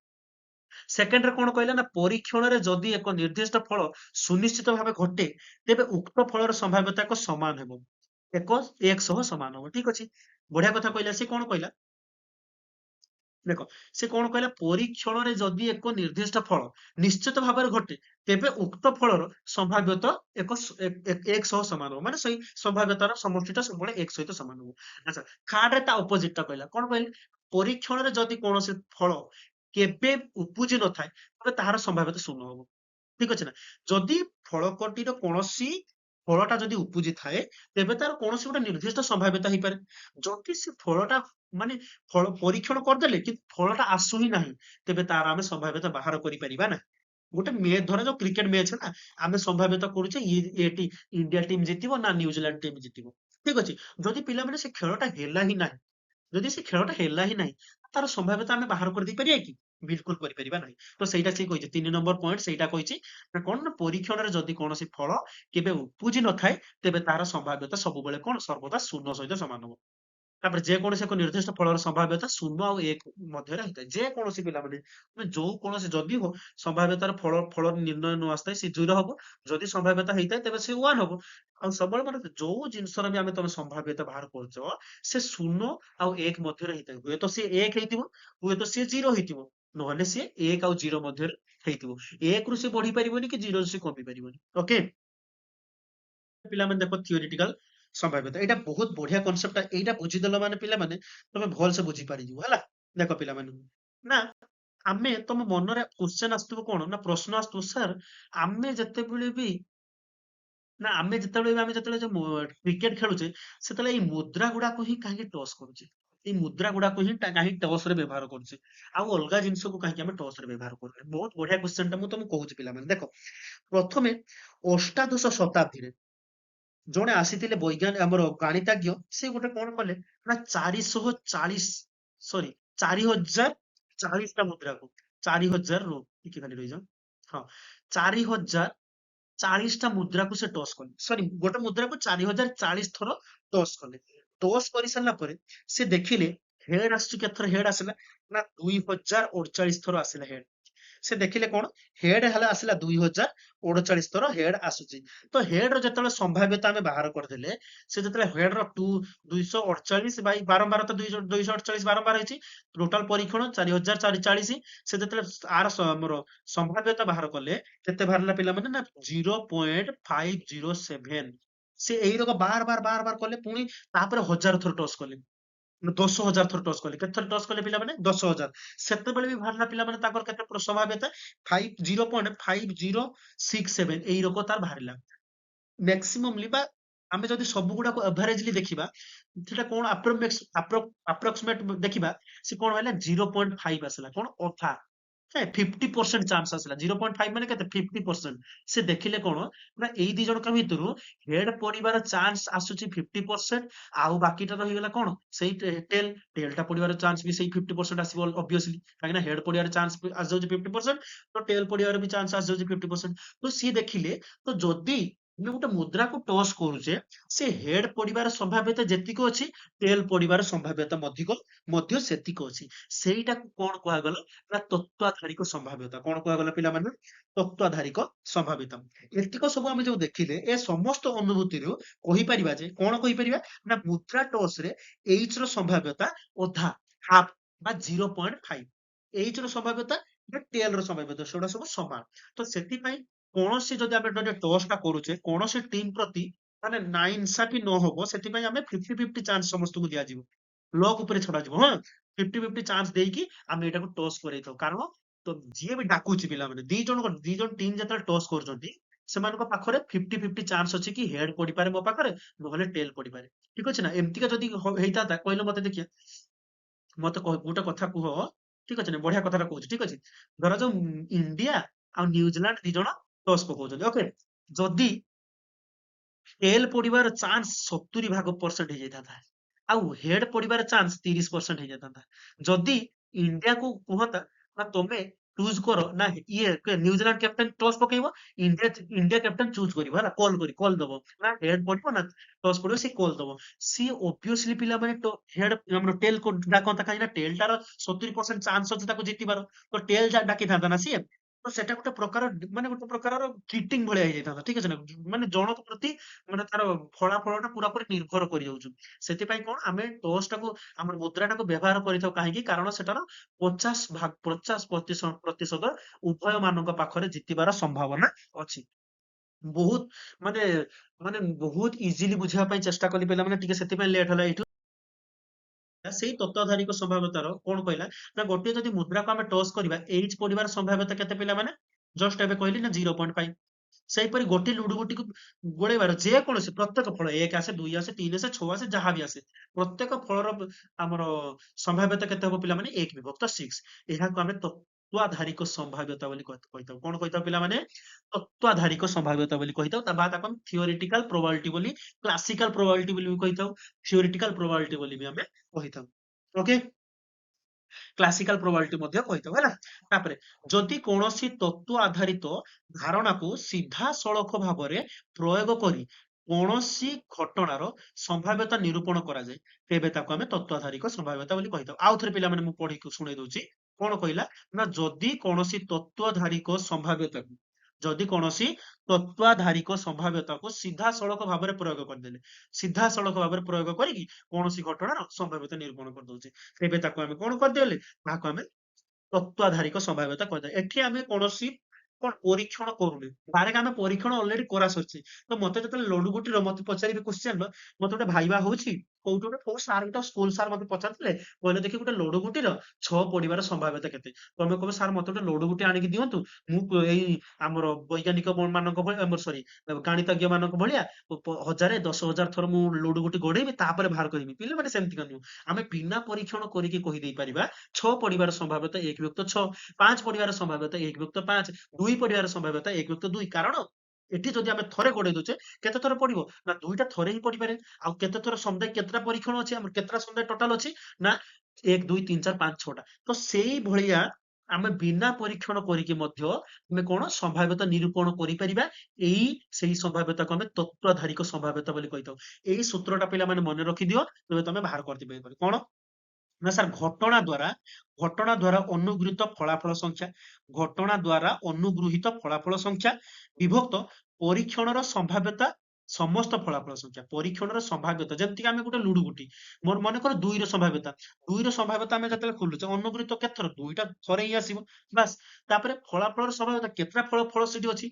ସେକେଣ୍ଡରେ କଣ କହିଲା? ନା ପରୀକ୍ଷଣରେ ଯଦି ଏକ ନିର୍ଦ୍ଦିଷ୍ଟ ଫଳ ସୁନିଶ୍ଚିତ ଭାବେ ଘଟେ, ତେବେ ଉକ୍ତ ଫଳର ସମ୍ଭାବ୍ୟତା ଏକ ସମାନ ହେବ, 1 ସହ ସମାନ ହବ। ଠିକ ଅଛି, ବଢିଆ କଥା କହିଲା। ସେ କଣ କହିଲା? ଦେଖ ସେ କଣ କହିଲା ପରୀକ୍ଷଣରେ ଯଦି ଏକ ନିର୍ଦ୍ଦିଷ୍ଟ ଫଳ ନିଶ୍ଚିତ ଭାବରେ ଘଟେ ତେବେ ଉକ୍ତ ଫଳର ସମ୍ଭାବ୍ୟତା ଏକ ସହ ସମାନ ହବ ମାନେ ସେଇ ସମ୍ଭାବ୍ୟତାର ସମଷ୍ଟିଟା ସବୁବେଳେ ଏକ ସହିତ ସମାନ ହବ। ଆଚ୍ଛା ଥାର୍ଡରେ ତା ଅପୋଜିଟ ଟା କହିଲା କଣ କହିଲେ ପରୀକ୍ଷଣରେ ଯଦି କୌଣସି ଫଳ କେବେ ଉପୁଜି ନଥାଏ ତେବେ ତାହାର ସମ୍ଭାବ୍ୟତା ଶୂନ୍ୟ ହବ। ଠିକ ଅଛି ନା ଯଦି ଫଳକଟିର କୌଣସି ଫଳଟା ଯଦି ଉପୁଜି ଥାଏ ତେବେ ତାର କୌଣସି ଗୋଟେ ନିର୍ଦ୍ଦିଷ୍ଟ ସମ୍ଭାବ୍ୟତା ହେଇପାରେ ଯଦି ସେ ଫଳଟା ମାନେ ଫଳ ପରୀକ୍ଷଣ କରିଦେଲେ କିନ୍ତୁ ଫଳଟା ଆସୁ ହିଁ ନାହିଁ ତେବେ ତାର ଆମେ ସମ୍ଭାବ୍ୟତା ବାହାର କରିପାରିବା ନାହିଁ। ଗୋଟେ ଧରାଯାଉ କ୍ରିକେଟ ମ୍ୟାଚ୍ ହେଲା ଆମେ ସମ୍ଭାବ୍ୟତା କରୁଛେ ଏଠି ଇଣ୍ଡିଆ ଟିମ୍ ଜିତିବ ନା ନ୍ୟୁଜିଲାଣ୍ଡ ଟିମ୍ ଜିତିବ। ଠିକ ଅଛି ଯଦି ପିଲାମାନେ ସେ ଖେଳଟା ହେଲା ହିଁ ନାହିଁ ଯଦି ସେ ଖେଳଟା ହେଲା ହିଁ ନାହିଁ ତାର ସମ୍ଭାବ୍ୟତା ଆମେ ବାହାର କରିଦେଇ ପାରିବା କି ବିଲକୁଲ କରିପାରିବା ନାହିଁ। ତ ସେଇଟା ସେ କହିଛି 3 ନମ୍ବର ପଏଣ୍ଟ ସେଇଟା କହିଛି ନା କଣ ନା ପରୀକ୍ଷଣରେ ଯଦି କୌଣସି ଫଳ କେବେ ଉପୁଜି ନଥାଏ ତେବେ ତାର ସମ୍ଭାବ୍ୟତା ସବୁବେଳେ କଣ ସର୍ବଦା ଶୂନ ସହିତ ସମାନ ହବ। ତାପରେ ଯେକୌଣସି ଏକ ନିର୍ଦ୍ଦିଷ୍ଟ ଫଳର ସମ୍ଭାବ୍ୟତା ଶୂନ ଆଉ ଏକ ମଧ୍ୟରେ ହେଇଥାଏ ଯେକୌଣସି ପିଲାମାନେ ମାନେ ଯୋଉ କୌଣସି ଯଦି ହଉ ସମ୍ଭାବ୍ୟତାର ଫଳ ନିର୍ଣ୍ଣୟ ନ ଆସିଥାଏ ସେ 0 ହବ ଯଦି ସମ୍ଭାବ୍ୟତା ହେଇଥାଏ ତେବେ ସେ 1 ହବ। ଆଉ ସବୁବେଳେ ମାନେ ଯୋଉ ଜିନିଷର ବି ଆମେ ତମେ ସମ୍ଭାବ୍ୟତା ବାହାର କରୁଛ ସେ ଶୂନ ଆଉ ଏକ ମଧ୍ୟରେ ହେଇଥାଏ ହୁଏତ ସିଏ ଏକ ହେଇଥିବ ହୁଏତ ସିଏ 0 ହେଇଥିବ ନହେଲେ ସିଏ ଏକ ଆଉ 0 ମଧ୍ୟରେ ହେଇଥିବ ଏକ ରୁ ସେ ବଢି ପାରିବନି କି 0 ରୁ ସେ କମି ପାରିବନି। ଓକେ ପିଲାମାନେ ଦେଖ ଥିଓରିଟିକାଲ ସମ୍ଭାବ୍ୟତା ଏଇଟା ବହୁତ ବଢିଆ କନସେପ୍ଟ ଏଇଟା ବୁଝିଦେଲ ମାନେ ପିଲାମାନେ ତମେ ଭଲସେ ବୁଝିପାରିଯିବ ହେଲା। ଦେଖ ପିଲାମାନେ ନା ଆମେ ତମ ମନରେ କ୍ୱେଶ୍ଚନ ଆସୁଥିବ କଣ ନା ପ୍ରଶ୍ନ ଆସୁଥିବ ସାର୍ ଆମେ ଯେତେବେଳେ ବି ନା ଆମେ ଯେତେବେଳେ ଯୋଉ କ୍ରିକେଟ ଖେଳୁଛେ ସେତେବେଳେ ଏଇ ମୁଦ୍ରା ଗୁଡାକୁ ହିଁ କାହିଁକି ଟସ୍ କରୁଛେ ଏଇ ମୁଦ୍ରା ଗୁଡାକୁ ହିଁ କାହିଁକି ଟସ୍ ରେ ବ୍ୟବହାର କରୁଛେ ଆଉ ଅଲଗା ଜିନିଷକୁ କାହିଁକି ଆମେ ଟସ୍ ରେ ବ୍ୟବହାର କରୁଛେ ବହୁତ ବଢିଆ କ୍ୱେଶ୍ଚନ ଟା ମୁଁ ତମକୁ କହୁଛି ପିଲାମାନେ ଦେଖ ପ୍ରଥମେ ଅଷ୍ଟାଦଶ ଶତାବ୍ଦୀରେ ଜଣେ ଆସିଥିଲେ ବୈଜ୍ଞାନିକ ଆମର ଗାଣିତାଜ୍ଞ ସେ ଗୋଟେ କଣ କଲେ ନା 440 ସରି 4040ଟା ମୁଦ୍ରାକୁ 4000 ରୁ ଟିକେ ଖାଲି ରହିଯାଅ ହଁ 4040ଟା ମୁଦ୍ରାକୁ ସେ ଟସ୍ କଲେ ସରି ଗୋଟେ ମୁଦ୍ରାକୁ 4040 ଥର ଟସ୍ କଲେ ଟସ୍ କରି ସାରିଲା ପରେ ସେ ଦେଖିଲେ ହେଡ୍ ଆସୁଛି କେତେ ଥର ହେଡ୍ ଆସିଲା ନା 2048 ଥର ଆସିଲା ହେଡ୍ ସେ ଦେଖିଲେ କଣ ହେଡ୍ ହେଲା ଆସିଲା 2039 ଥର ହେଡ୍ ଆସୁଛି ତ ହେଡ୍ ର ଯେତେବେଳେ ସମ୍ଭାବ୍ୟତା ଆମେ ବାହାର କରିଦେଲେ ସେ ଯେତେବେଳେ ହେଡ୍ ର 248 ବାଇ ବାରମ୍ବାର ତ 248 ବାରମ୍ବାର ହେଇଛି ଟୋଟାଲ ପରୀକ୍ଷଣ 4040 ସେ ଯେତେବେଳେ ଆମର ସମ୍ଭାବ୍ୟତା ବାହାର କଲେ କେତେ ବାହାରିଲା ପିଲାମାନେ ନା 0.507 ସେ ଏଇରକ ବାର ବାର କଲେ ପୁଣି ତାପରେ 1000 ଥର ଟସ୍ କଲେ 10,000 ଥର ଟସ୍ କଲେ କେତେ ଥର ଟସ୍ କଲେ ପିଲାମାନେ 10,000 ସେତେବେଳେ ବି ବାହାରିଲା ପିଲାମାନେ ତାଙ୍କର କେତେ ସମ୍ଭାବ୍ୟତା 0.5067 ଏଇରକ ତାର ବାହାରିଲା ମ୍ୟାକ୍ସିମମଲି ବା ଆମେ ଯଦି ସବୁ ଗୁଡାକୁ ଏଭରେଜଲି ଦେଖିବା ସେଟା କଣ ଆପ୍ରୋକ୍ସିମେଟ ଦେଖିବା ସେ କଣ ହେଲା 0.5 ଆସିଲା କଣ ଅଧା 50% ଚାନ୍ସ ଆସିଲା 0.5 ମାନେ କେତେ 50% ସେ ଦେଖିଲେ କଣ ନା ଏଇ ଦି ଜଣଙ୍କ ଭିତରୁ ହେଡ୍ ପଡିବାର ଚାନ୍ସ ଆସୁଛି 50% ଆଉ ବାକିଟା ରହିଗଲା କଣ ସେଇ ଟେଲଟା ପଡିବାର ଚାନ୍ସ ବି ସେଇ 50% ଆସିବ ଅବଭିୟସଲି କାହିଁକି ନା ହେଡ୍ ପଡିବାର ଚାନ୍ସ ଆସିଯାଉଛି 50% ତ ଟେଲ ପଡିବାର ବି ଚାନ୍ସ ଆସିଯାଉଛି 50% ତ ସିଏ ଦେଖିଲେ ତ ଯଦି ଆମେ ଗୋଟେ ମୁଦ୍ରାକୁ ଟସ୍ କରୁଛେ ସେ ହେଡ୍ ପଡିବାର ସମ୍ଭାବ୍ୟତା ଯେତିକି ଅଛି ଟେଲ ପଡିବାର ସମ୍ଭାବ୍ୟତା ମଧ୍ୟ ସେତିକି ଅଛି ସେଇଟାକୁ କଣ କୁହାଗଲା ନା ତତ୍ତ୍ୱାଧାରିକ ସମ୍ଭାବ୍ୟତା କଣ କୁହାଗଲା ପିଲାମାନେ ତତ୍ତ୍ୱାଧାରିକ ସମ୍ଭାବ୍ୟତା ଏତିକ ସବୁ ଆମେ ଯୋଉ ଦେଖିଲେ ଏ ସମସ୍ତ ଅନୁଭୂତିରୁ କହିପାରିବା ଯେ କଣ କହିପାରିବା ନା ମୁଦ୍ରା ଟସ୍ ରେ H ର ସମ୍ଭାବ୍ୟତା ଅଧା ହାଫ ବା 0.5 H ର ସମ୍ଭାବ୍ୟତା ଟେଲ ର ସମ୍ଭାବ୍ୟତା ସେଗୁଡା ସବୁ ସମାନ ତ ସେଥିପାଇଁ କୌଣସି ଯଦି ଆମେ ଗୋଟେ ଟସ୍ ଟା କରୁଛେ କୌଣସି ଟିମ୍ ପ୍ରତି ମାନେ ନା ଇନସାଫି ନ ହବ ସେଥିପାଇଁ ଆମେ 50-50 ଚାନ୍ସ ସମସ୍ତଙ୍କୁ ଦିଆଯିବ ଲକ୍ ଉପରେ ଛଡାଯିବ ହଁ 50-50 ଚାନ୍ସ ଦେଇକି ଆମେ ଏଇଟାକୁ ଟସ୍ କରେଇଥାଉ କାରଣ ତ ଯିଏ ବି ଡାକୁଛି ପିଲାମାନେ ଦି ଜଣ ଟିମ୍ ଯେତେବେଳେ ଟସ୍ କରୁଛନ୍ତି ସେମାନଙ୍କ ପାଖରେ 50-50 ଚାନ୍ସ ଅଛି କି ହେଡ୍ ପଡିପାରେ ମୋ ପାଖରେ ନହେଲେ ଟେଲ ପଡିପାରେ ଠିକ ଅଛି ନା ଏମିତିକା ଯଦି ହେଇଥାନ୍ତା କହିଲେ ମତେ ଦେଖିଆ ମତେ ଗୋଟେ କଥା କୁହ ଠିକ ଅଛି ନା ବଢିଆ କଥାଟା କହୁଛି ଠିକ ଅଛି ଧରାଯାଉ ଇଣ୍ଡିଆ ଆଉ ନ୍ୟୁଜିଲାଣ୍ଡ ଦି ଜଣ ଟସ୍ ପକଉଛନ୍ତି ଓକେ ଯଦି ଟେଲ ପଡିବାର ଚାନ୍ସ 70% ହେଇଯାଇଥାନ୍ତା ଆଉ ହେଡ୍ ପଡିବାର ଚାନ୍ସ 30% ହେଇଯାଇଥାନ୍ତା ଯଦି ଇଣ୍ଡିଆକୁ କୁହନ୍ତା ନା ତମେ ଚୁଜ୍ କର ନା ନ୍ୟୁଜିଲାଣ୍ଡ କ୍ୟାପ୍ଟେନ ଟସ୍ ପକେଇବ ଇଣ୍ଡିଆ କ୍ୟାପ୍ଟେନ ଚୁଜ୍ କରିବ ହେଲା କଲ ଦବ ନା ହେଡ୍ ପଡିବ ନା ଟସ୍ ପଡିବ ସେ କଲ ଦବ ସିଏ ଅବଭିୟସଲି ପିଲାମାନେ ହେଡ୍ ଆମର ଟେଲ କୁ ଡାକନ୍ତା କାହିଁକି ନା ଟେଲଟାର 70% ଚାନ୍ସ ଅଛି ତାକୁ ଜିତିବାର ତ ଟେଲ ଡାକିଥାନ୍ତା ନା ସିଏ ତ ସେଟା ଗୋଟେ ପ୍ରକାର ମାନେ ଗୋଟେ ପ୍ରକାରର ଚିଟିଂ ଭଳିଆ ହେଇଯାଇଥାନ୍ତା ଠିକ ଅଛି ନା ମାନେ ଜଣକ ପ୍ରତି ମାନେ ତାର ଫଳାଫଳ ଟା ପୁରାପୁରି ନିର୍ଭର କରିଯାଉଛି। ସେଥିପାଇଁ କଣ ଆମେ ଟସ୍ ଟାକୁ ଆମର ମୁଦ୍ରାଟାକୁ ବ୍ୟବହାର କରିଥାଉ କାହିଁକି କାରଣ ସେଟାର 50% ଉଭୟ ମାନଙ୍କ ପାଖରେ ଜିତିବାର ସମ୍ଭାବନା ଅଛି। ବହୁତ ମାନେ ମାନେ ବହୁତ ଇଜିଲି ବୁଝିବା ପାଇଁ ଚେଷ୍ଟା କଲି ପିଲାମାନେ ଟିକେ ସେଥିପାଇଁ ଲେଟ୍ ହେଲା ଏଇଠୁ। ସେଇ ତତ୍ତ୍ୱାଧାରିକ ସମ୍ଭାବ୍ୟତାର କଣ କହିଲା ନା ଗୋଟିଏ ଯଦି ମୁଦ୍ରାକୁ ଆମେ ଟସ୍ କରିବା ଏଇଚ ପଡିବାର ସମ୍ଭାବ୍ୟତା କେତେ ପିଲାମାନେ ଜଷ୍ଟ ଏବେ କହିଲି ନା 0.5। ସେଇପରି ଗୋଟେ ଲୁଡୁ ଗୋଟିକୁ ଗୋଳେଇବାର ଯେକୌଣସି ପ୍ରତ୍ୟେକ ଫଳ 1 ଆସେ 2 ଆସେ 3 ଆସେ 6 ଆସେ ଯାହା ବି ଆସେ ପ୍ରତ୍ୟେକ ଫଳର ଆମର ସମ୍ଭାବ୍ୟତା କେତେ ହବ ପିଲାମାନେ 1/6। ଏହାକୁ ଆମେ ତତ୍ତ୍ୱାଧାରିକ ସମ୍ଭାବ୍ୟତା ବୋଲି କହିଥାଉ। କଣ କହିଥାଉ ପିଲାମାନେ ତତ୍ତ୍ୱାଧାରିକ ସମ୍ଭାବ୍ୟତା ବୋଲି କହିଥାଉ ବା ତାକୁ ଆମେ ଥିଓରିଟିକାଲ ପ୍ରୋବାବିଲିଟି ବୋଲି କ୍ଲାସିକାଲ ପ୍ରୋବାବିଲିଟି ବୋଲି ବି କହିଥାଉ ଥିଓରିଟିକାଲ ପ୍ରୋବାବିଲିଟି ବୋଲି ବି ଆମେ କହିଥାଉ। ଓକେ କ୍ଲାସିକାଲ ପ୍ରୋବାବିଲିଟି ମଧ୍ୟ କହିଥାଉ ହେଲା। ତାପରେ ଯଦି କୌଣସି ତତ୍ତ୍ୱ ଆଧାରିତ ଧାରଣାକୁ ସିଧାସଳଖ ଭାବରେ ପ୍ରୟୋଗ କରି କୌଣସି ଘଟଣାର ସମ୍ଭାବ୍ୟତା ନିରୂପଣ କରାଯାଏ ତେବେ ତାକୁ ଆମେ ତତ୍ତ୍ୱାଧାରିକ ସମ୍ଭାବ୍ୟତା ବୋଲି କହିଥାଉ। ଆଉ ଥରେ ପିଲାମାନେ ମୁଁ ପଢିକି ଶୁଣେଇ ଦଉଛି କଣ କହିଲା ନା ଯଦି କୌଣସି ତତ୍ତ୍ୱାଧାରିକ ସମ୍ଭାବ୍ୟତାକୁ ଯଦି କୌଣସି ତତ୍ତ୍ୱାଧାରିକ ସମ୍ଭାବ୍ୟତାକୁ ସିଧାସଳଖ ଭାବରେ ପ୍ରୟୋଗ କରିଦେଲେ ସିଧାସଳଖ ଭାବରେ ପ୍ରୟୋଗ କରିକି କୌଣସି ଘଟଣାର ସମ୍ଭାବ୍ୟତା ନିରୂପଣ କରିଦଉଛି ତେବେ ତାକୁ ଆମେ କଣ କରିଦେଲେ ତାହାକୁ ଆମେ ତତ୍ତ୍ୱାଧାରିକ ସମ୍ଭାବ୍ୟତା କହିଥାଏ। ଏଠି ଆମେ କୌଣସି କଣ ପରୀକ୍ଷଣ କରୁନେ ଡାଇରେକ୍ଟ ଆମେ ପରୀକ୍ଷଣ ଅଲରେଡି କରା ସରିଛି। ତ ମତେ ଯେତେବେଳେ ଲଡୁ ଗୋଟିର ମତେ ପଚାରିବେ କ୍ୱେଶ୍ଚନ ମତେ ଗୋଟେ ଭାଇବା ହଉଛି କୋଉଠି ଗୋଟେ କୋଉ ସାର୍ ଗୋଟେ ସ୍କୁଲ ସାର୍ ମତେ ପଚାରିଥିଲେ କହିଲେ ଦେଖି ଗୋଟେ ଲଡୁ ଗୋଟିର 6 ପଡିବାର ସମ୍ଭାବ୍ୟତା କେତେ ତମେ କହିବ ସାର୍ ମତେ ଗୋଟେ ଲଡୁ ଗୋଟି ଆଣିକି ଦିଅନ୍ତୁ ମୁଁ ଏଇ ଆମର ବୈଜ୍ଞାନିକ ମାନଙ୍କ ଭଳି ଆମର ସରି ଗାଣିତଜ୍ଞ ମାନଙ୍କ ଭଳିଆ 1000 10,000 ଥର ମୁଁ ଲଡୁ ଗୋଟି ଗୋଡେଇବି ତାପରେ ବାହାର କରିବି ପିଲାମାନେ ସେମିତି ନୁହଁ ଆମେ ବିନା ପରୀକ୍ଷଣ କରିକି କହିଦେଇ ପାରିବା 6 ପଡିବାର ସମ୍ଭାବ୍ୟତା 1/6 5 ପଡିବାର ସମ୍ଭାବ୍ୟତା 1/5 2 ପଡିବାର ସମ୍ଭାବ୍ୟତା 1/2 କାରଣ ଏଠି ଯଦି ଆମେ ଥରେ ଗୋଡେଇ ଦଉଛେ କେତେ ଥର ପଡିବ ନା ଦୁଇଟା ଥରେ ହିଁ ପଡିପାରେ ଆଉ କେତେ ଥର ସମୁଦାୟ କେତେଟା ପରୀକ୍ଷଣ ଅଛି ଆମର କେତେଟା ସମୁଦାୟ ଟୋଟାଲ ଅଛି ନା 1 2 3 4 5 6ଟା ତ ସେଇ ଭଳିଆ ଆମେ ବିନା ପରୀକ୍ଷଣ କରିକି ମଧ୍ୟ ଆମେ କଣ ସମ୍ଭାବ୍ୟତା ନିରୂପଣ କରିପାରିବା ଏଇ ସେଇ ସମ୍ଭାବ୍ୟତାକୁ ଆମେ ତତ୍ତ୍ୱାଧାରିକ ସମ୍ଭାବ୍ୟତା ବୋଲି କହିଥାଉ। ଏଇ ସୂତ୍ରଟା ପିଲାମାନେ ମନେ ରଖିଦିଅ ତେବେ ତମେ ବାହାର କରିଦେବେ କଣ ନା ସାର୍ ଘଟଣା ଦ୍ୱାରା ଅନୁଗୃହୀତ ଫଳାଫଳ ସଂଖ୍ୟା ଘଟଣା ଦ୍ୱାରା ଅନୁଗୃହୀତ ଫଳାଫଳ ସଂଖ୍ୟା ବିଭକ୍ତ ପରୀକ୍ଷଣର ସମ୍ଭାବ୍ୟତା ସମସ୍ତ ଫଳାଫଳ ସଂଖ୍ୟା ପରୀକ୍ଷଣର ସମ୍ଭାବ୍ୟତା ଯେମିତିକି ଆମେ ଗୋଟେ ଲୁଡୁ ଗୋଟି ମୋର ମନେକର 2ର ସମ୍ଭାବ୍ୟତା 2ର ସମ୍ଭାବ୍ୟତା ଆମେ ଯେତେବେଳେ ଖୋଲୁଛେ ଅନୁଗୃହୀତ କେତେ ଥର 2ଟା ଥରେ ହିଁ ଆସିବ ବାସ୍ ତାପରେ ଫଳାଫଳର ସମ୍ଭାବ୍ୟତା କେତେଟା ଫଳ ସେଠି ଅଛି